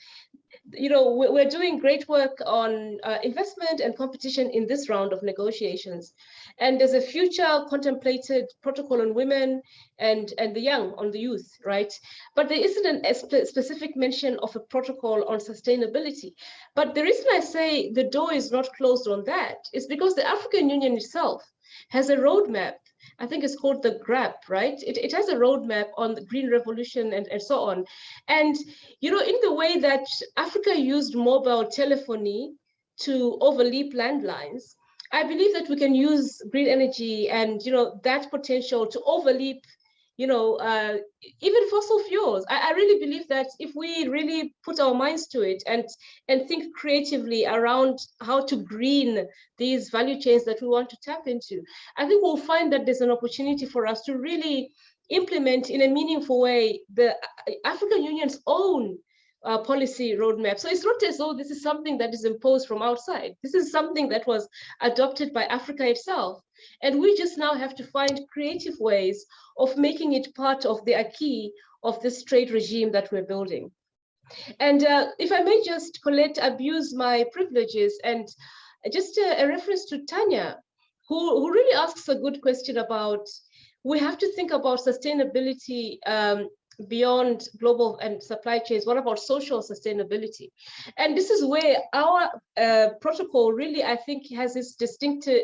we're doing great work on investment and competition in this round of negotiations. And there's a future contemplated protocol on women and the young, on the youth, right? But there isn't a specific mention of a protocol on sustainability. But the reason I say the door is not closed on that is because the African Union itself has a roadmap. I think it's called the GRAP, right? It has a roadmap on the green revolution and so on. And, in the way that Africa used mobile telephony to overleap landlines, I believe that we can use green energy and, that potential to overleap, even fossil fuels. I really believe that if we really put our minds to it and think creatively around how to green these value chains that we want to tap into, I think we'll find that there's an opportunity for us to really implement in a meaningful way the African Union's own policy roadmap. So it's not as though this is something that is imposed from outside. This is something that was adopted by Africa itself. And we just now have to find creative ways of making it part of the acquis of this trade regime that we're building. And if I may just, Colette, abuse my privileges and just a reference to Tanya, who really asks a good question about, we have to think about sustainability beyond global and supply chains. What about social sustainability? And this is where our protocol really, I think, has this distinctive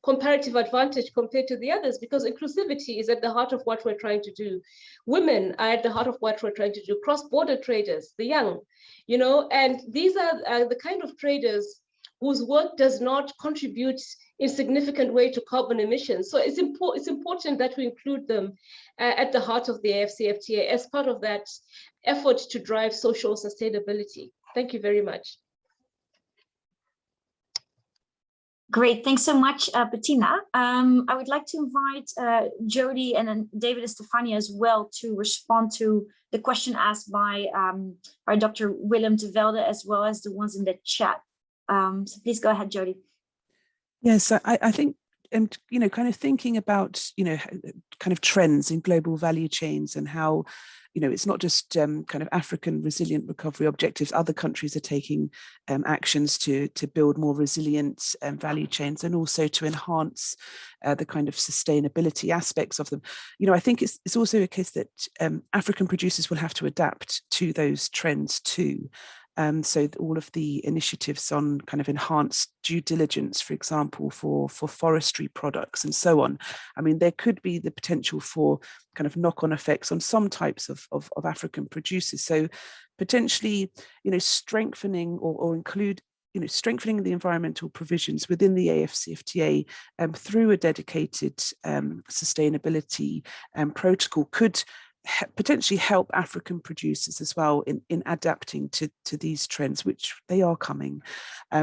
comparative advantage compared to the others, because inclusivity is at the heart of what we're trying to do. Women are at the heart of what we're trying to do. Cross-border traders, the young, and these are the kind of traders whose work does not contribute in significant way to carbon emissions. So it's important that we include them at the heart of the AfCFTA as part of that effort to drive social sustainability. Thank you very much. Great, thanks so much, Patina. I would like to invite Jody and then David and Stefania as well to respond to the question asked by Dr. Willem de Velde, as well as the ones in the chat. So please go ahead, Jody. Yes, I think, kind of thinking about, kind of trends in global value chains and how, it's not just kind of African resilient recovery objectives. Other countries are taking actions to build more resilient value chains and also to enhance the kind of sustainability aspects of them. I think it's also a case that African producers will have to adapt to those trends too. So all of the initiatives on kind of enhanced due diligence, for example, for forestry products and so on. I mean, there could be the potential for kind of knock-on effects on some types of African producers. So potentially, strengthening or include, strengthening the environmental provisions within the AfCFTA through a dedicated sustainability protocol could potentially help African producers as well in adapting to these trends, which they are coming.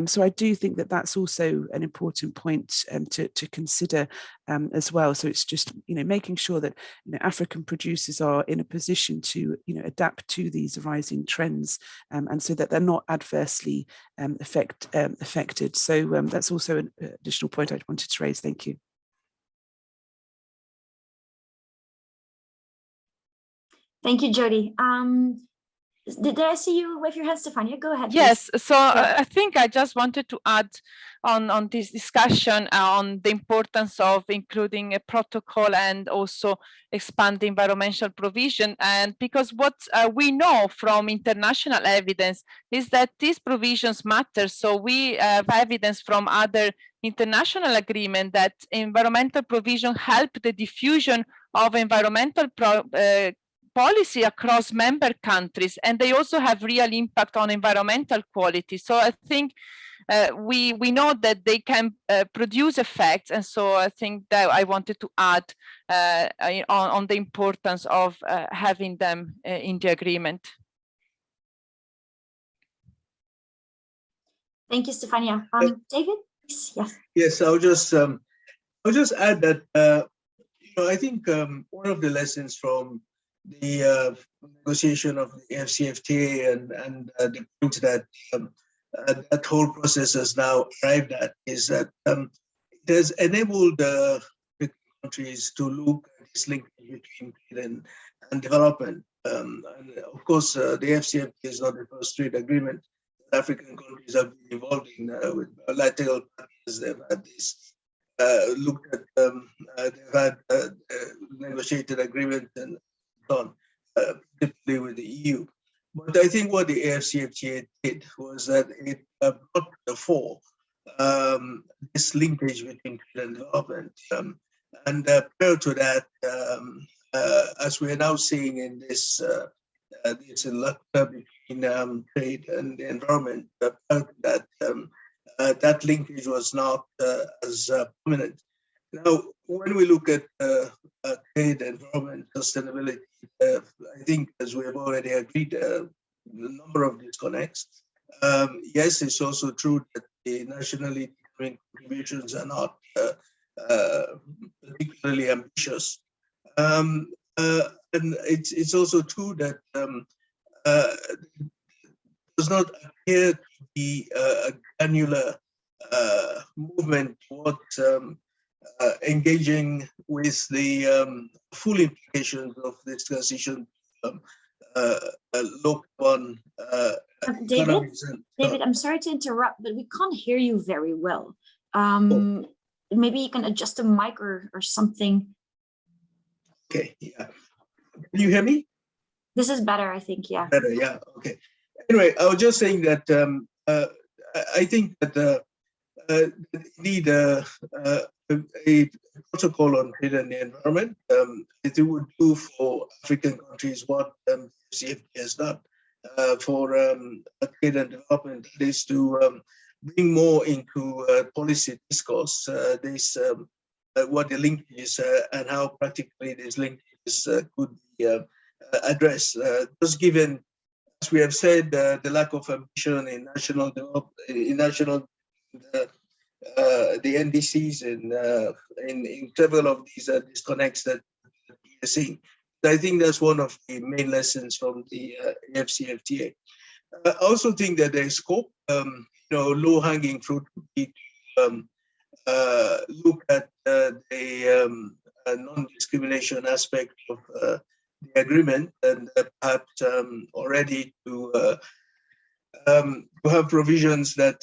So I do think that that's also an important point to consider as well. So it's just, making sure that African producers are in a position to adapt to these rising trends, and so that they're not adversely affected. So that's also an additional point I wanted to raise. Thank you. Thank you, Jody. Did I see you wave your hand, Stefania? Go ahead. Yes, please. so I think I just wanted to add on this discussion on the importance of including a protocol and also expand the environmental provision. And because what we know from international evidence is that these provisions matter. So we have evidence from other international agreements that environmental provision help the diffusion of environmental policy across member countries, and they also have real impact on environmental quality. So I think we know that they can produce effects, and so I think that I wanted to add on the importance of having them in the agreement. Thank you, Stefania. David, please. Yes. Yes, I'll just add that I think one of the lessons from the negotiation of the AfCFTA and the point that that whole process has now arrived at is that it has enabled the countries to look at this link between trade and development. And of course, the AfCFTA is not the first trade agreement that African countries have been involved in with bilateral partners. They've had this looked at, they've had negotiated agreements and so on, particularly with the EU. But I think what the AfCFTA did was that it brought to the fore this linkage between trade and development. And prior to that, as we are now seeing in this, this between trade and the environment, prior to that, that linkage was not as prominent. Now, when we look at trade, environment, sustainability, I think, as we have already agreed, the number of disconnects. Yes, it's also true that the nationally determined contributions are not particularly ambitious. And it's also true that does not appear to be a granular movement towards engaging with the full implications of this transition look on David, I'm sorry to interrupt, but we can't hear you very well. Maybe you can adjust the mic or something. Okay, yeah. Can you hear me? This is better, I think, yeah. Better, yeah, okay. Anyway, I was just saying that I think that indeed a protocol on trade and the environment, it would do for African countries what CFTA has done for trade and development, is to bring more into policy discourse this what the link is and how practically these linkages could be addressed. Just given, as we have said, the lack of ambition in national development, in national the NDCs in several of these disconnects that we are seeing. I think that's one of the main lessons from the AfCFTA. I also think that there is scope, low-hanging fruit would be to look at the non-discrimination aspect of the agreement, and perhaps already to have provisions that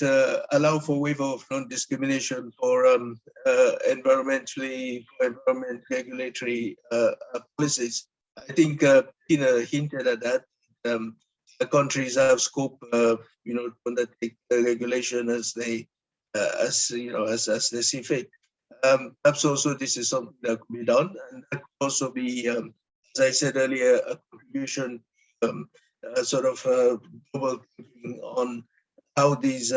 allow for waiver of non-discrimination for environment regulatory policies. I think Patina hinted at that. The countries have scope, to undertake regulation as they, as they see fit. Perhaps also this is something that could be done, and that could also be, as I said earlier, a contribution, sort of global thinking on how these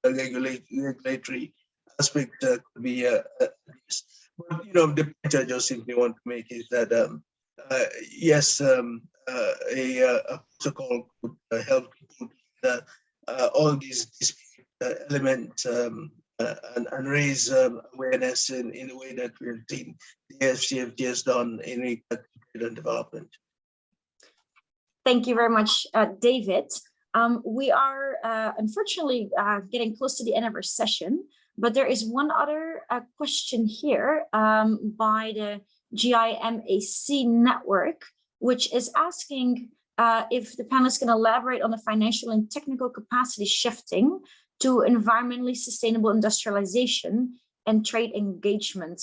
regulatory aspect could be addressed. But the point I just simply want to make is that yes, a protocol could help people all these elements and raise awareness in the way that we have seen the AfCFTA has done in regard to trade and development. Thank you very much, David. We are unfortunately getting close to the end of our session, but there is one other question here by the GIMAC network, which is asking if the panelists can elaborate on the financial and technical capacity shifting to environmentally sustainable industrialization and trade engagement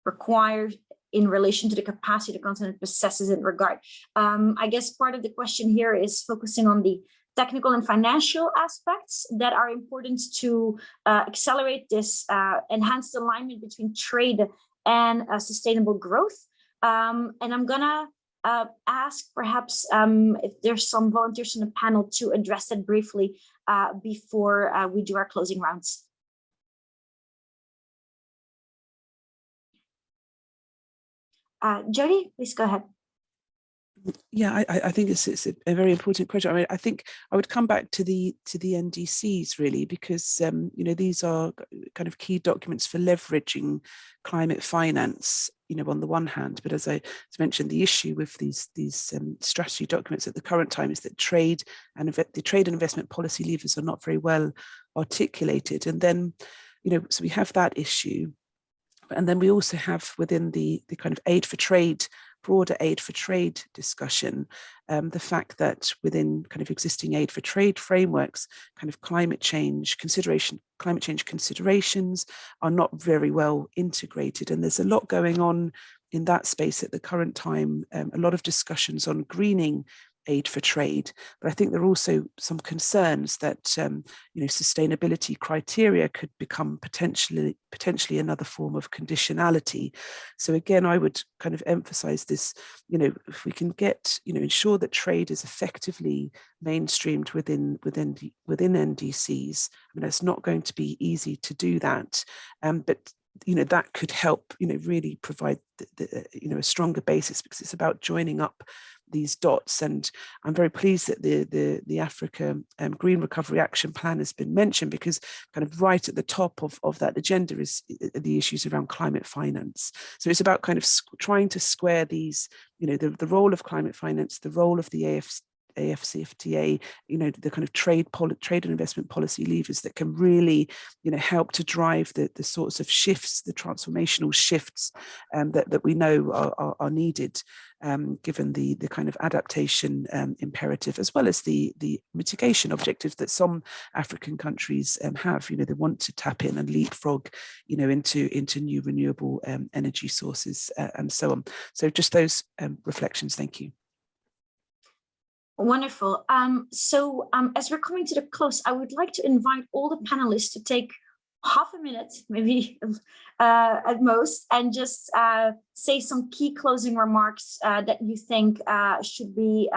required in relation to the capacity the continent possesses in regard. I guess part of the question here is focusing on the technical and financial aspects that are important to accelerate this enhanced alignment between trade and sustainable growth. And I'm gonna ask perhaps if there's some volunteers in the panel to address it briefly before we do our closing rounds. Jody, please go ahead. Yeah, I think it's a very important question. I mean, I think I would come back to the NDCs really, because these are kind of key documents for leveraging climate finance. On the one hand, but as I mentioned, the issue with these strategy documents at the current time is that the trade and investment policy levers are not very well articulated, and then so we have that issue. And then we also have within the kind of aid for trade, broader aid for trade discussion, the fact that within kind of existing aid for trade frameworks, kind of climate change considerations are not very well integrated. And there's a lot going on in that space at the current time, a lot of discussions on greening aid for trade, but I think there are also some concerns that sustainability criteria could become potentially another form of conditionality. So again, I would kind of emphasize this, if we can get, ensure that trade is effectively mainstreamed within NDCs. I mean, it's not going to be easy to do that, but that could help, really provide a stronger basis, because it's about joining up these dots. And I'm very pleased that the Africa Green Recovery Action Plan has been mentioned, because kind of right at the top of that agenda is the issues around climate finance. So it's about kind of trying to square these, the role of climate finance, the role of the AfCFTA, the kind of trade and investment policy levers that can really, help to drive the sorts of shifts, the transformational shifts that we know are needed, given the kind of adaptation imperative, as well as the mitigation objectives that some African countries have. They want to tap in and leapfrog, into new renewable energy sources and so on. So just those reflections. Thank you. Wonderful. So as we're coming to the close, I would like to invite all the panelists to take half a minute, maybe at most, and just say some key closing remarks that you think should be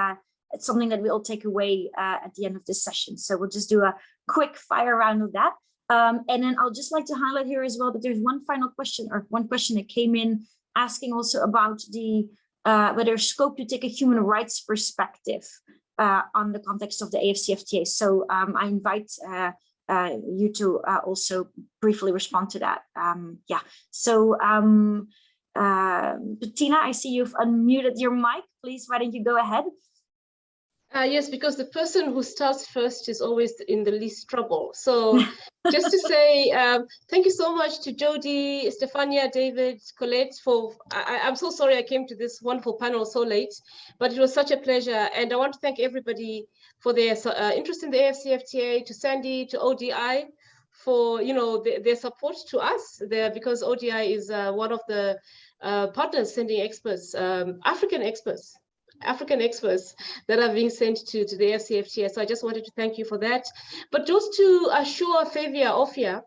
something that we all take away at the end of this session. So we'll just do a quick fire round of that. And then I'll just like to highlight here as well that there's one final question, or one question that came in asking also about the whether scope to take a human rights perspective on the context of the AfCFTA. So I invite you to also briefly respond to that. Yeah. So Patina, I see you've unmuted your mic. Please, why don't you go ahead? Yes, because the person who starts first is always in the least trouble. So just to say thank you so much to Jody, Stefania, David, Colette for, I'm so sorry I came to this wonderful panel so late, but it was such a pleasure. And I want to thank everybody for their interest in the AfCFTA, to Sandy, to ODI, for their support to us there, because ODI is one of the partners sending experts, African experts that are being sent to the AfCFTA. So I just wanted to thank you for that. But just to assure Favia Ofia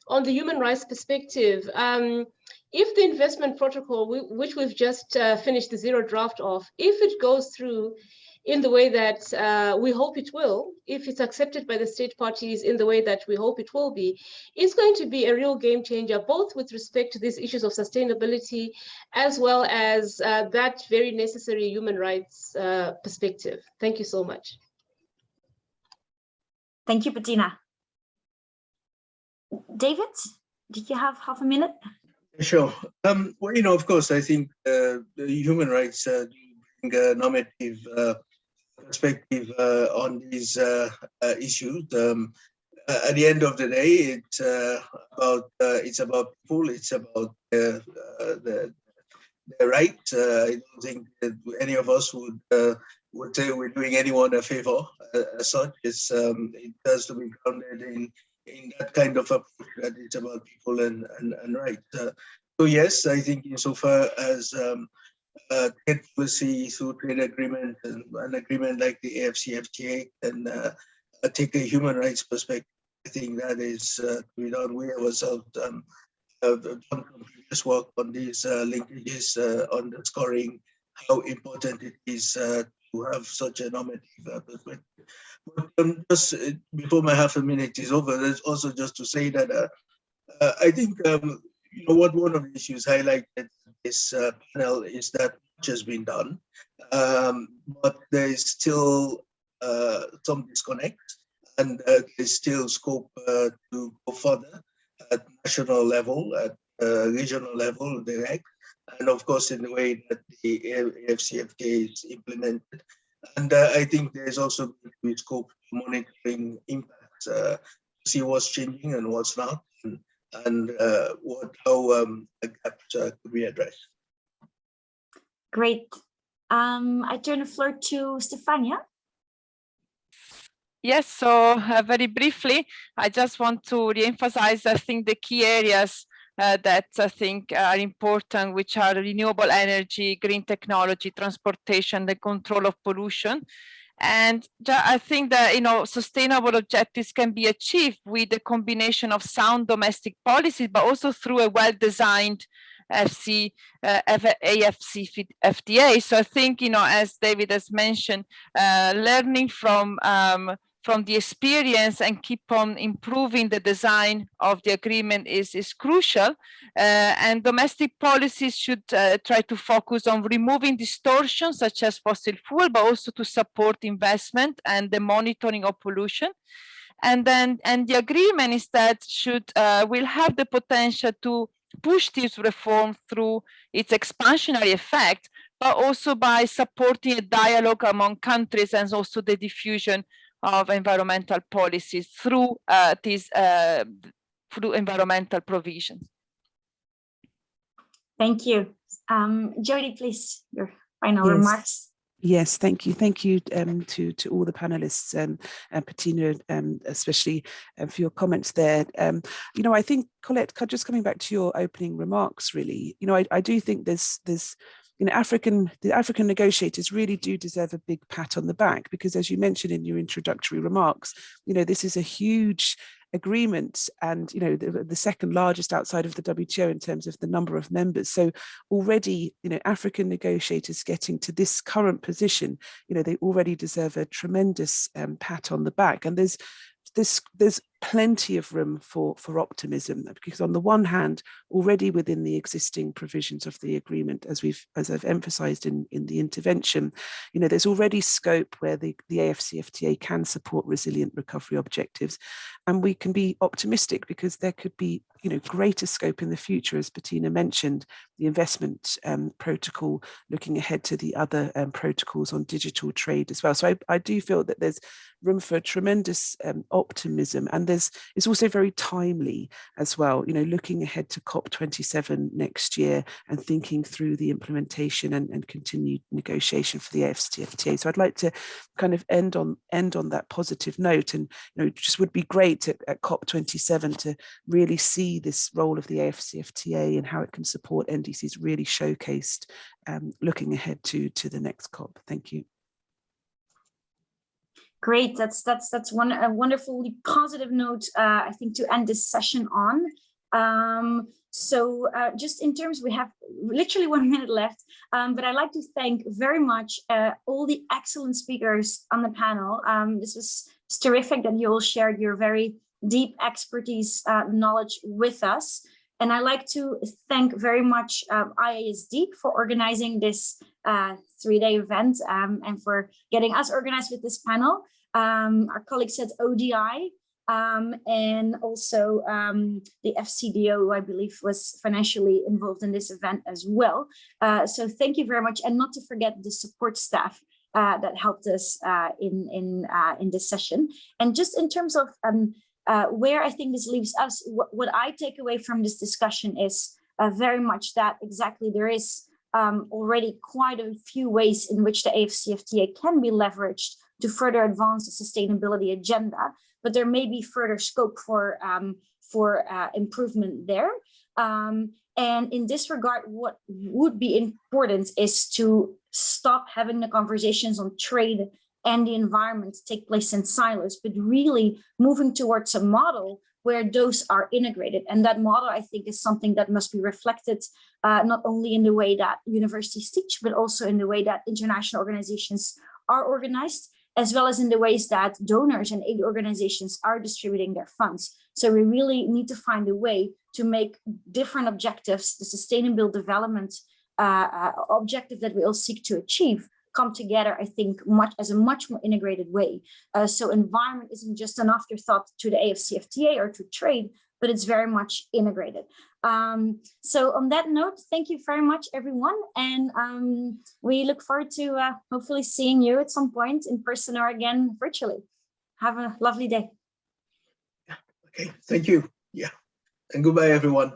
on the human rights perspective, if the investment protocol, which we've just finished the zero draft of, if it goes through in the way that we hope it will, if it's accepted by the state parties in the way that we hope it will be, it's going to be a real game changer, both with respect to these issues of sustainability, as well as that very necessary human rights perspective. Thank you so much. Thank you, Patina. David, did you have half a minute? Sure. Well, of course, I think the human rights bring a normative perspective on these issues. At the end of the day, it's about people. It's about the right. I don't think that any of us would say we're doing anyone a favor as such. It has to be grounded in that kind of approach, that it's about people and right. So yes, I think insofar as trade policy through trade agreement and an agreement like the AfCFTA and take a human rights perspective, I think that is to be done. We ourselves done some previous work on these linkages, underscoring how important it is to have such a normative perspective. But just before my half a minute is over, there's also just to say that I think what one of the issues highlighted this panel is that much has been done, but there is still some disconnect, and there's still scope to go further at national level, at regional level, direct, and of course in the way that the AfCFTA is implemented. And I think there's also going to be scope for monitoring impacts, see what's changing and what's not, and and how the gaps could be addressed. Great. I turn the floor to Stefania. Yes, so very briefly, I just want to reemphasize, I think, the key areas that I think are important, which are renewable energy, green technology, transportation, the control of pollution. And I think that, sustainable objectives can be achieved with a combination of sound domestic policies, but also through a well-designed AfCFTA. So I think, as David has mentioned, learning from the experience and keep on improving the design of the agreement is crucial. And domestic policies should try to focus on removing distortions such as fossil fuel, but also to support investment and the monitoring of pollution. And the agreement instead will have the potential to push this reform through its expansionary effect, but also by supporting a dialogue among countries and also the diffusion of environmental policies through through environmental provisions. Thank you. Jody, please, your final remarks. Yes, thank you. Thank you to all the panelists and Patina, especially for your comments there. I think, Colette, just coming back to your opening remarks, really, I do think there's the African negotiators really do deserve a big pat on the back, because as you mentioned in your introductory remarks, this is a huge agreement and, the second largest outside of the WTO in terms of the number of members. So already, African negotiators getting to this current position, they already deserve a tremendous pat on the back. And there's plenty of room for optimism, because on the one hand, already within the existing provisions of the agreement, as I've emphasized in the intervention, there's already scope where the AfCFTA can support resilient recovery objectives, and we can be optimistic because there could be greater scope in the future, as Patina mentioned, the investment protocol, looking ahead to the other protocols on digital trade as well. So I do feel that there's room for tremendous optimism, and it's also very timely as well, looking ahead to COP27 next year and thinking through the implementation and continued negotiation for the AfCFTA. So I'd like to kind of end on that positive note, and it just would be great at COP27 to really see this role of the AfCFTA and how it can support NDCs really showcased, looking ahead to the next COP. Thank you. Great, that's a wonderfully positive note, I think, to end this session on. So just in terms, we have literally 1 minute left, but I'd like to thank very much all the excellent speakers on the panel. This was terrific that you all shared your very deep expertise, knowledge with us. And I'd like to thank very much IASD for organizing this 3-day event and for getting us organized with this panel. Our colleagues at ODI and also the FCDO, who I believe was financially involved in this event as well. So thank you very much, and not to forget the support staff that helped us in this session. And just in terms of where I think this leaves us, what I take away from this discussion is very much that exactly there is already quite a few ways in which the AfCFTA can be leveraged to further advance the sustainability agenda, but there may be further scope for improvement there. And in this regard, what would be important is to stop having the conversations on trade and the environment take place in silos, but really moving towards a model where those are integrated. And that model, I think, is something that must be reflected not only in the way that universities teach, but also in the way that international organizations are organized, as well as in the ways that donors and aid organizations are distributing their funds. So we really need to find a way to make different objectives, the sustainable development objective that we all seek to achieve, come together, I think, as a much more integrated way. So environment isn't just an afterthought to the AfCFTA or to trade, but it's very much integrated. So on that note, thank you very much, everyone. And we look forward to hopefully seeing you at some point in person or again virtually. Have a lovely day. Okay, thank you. Yeah. and goodbye, everyone.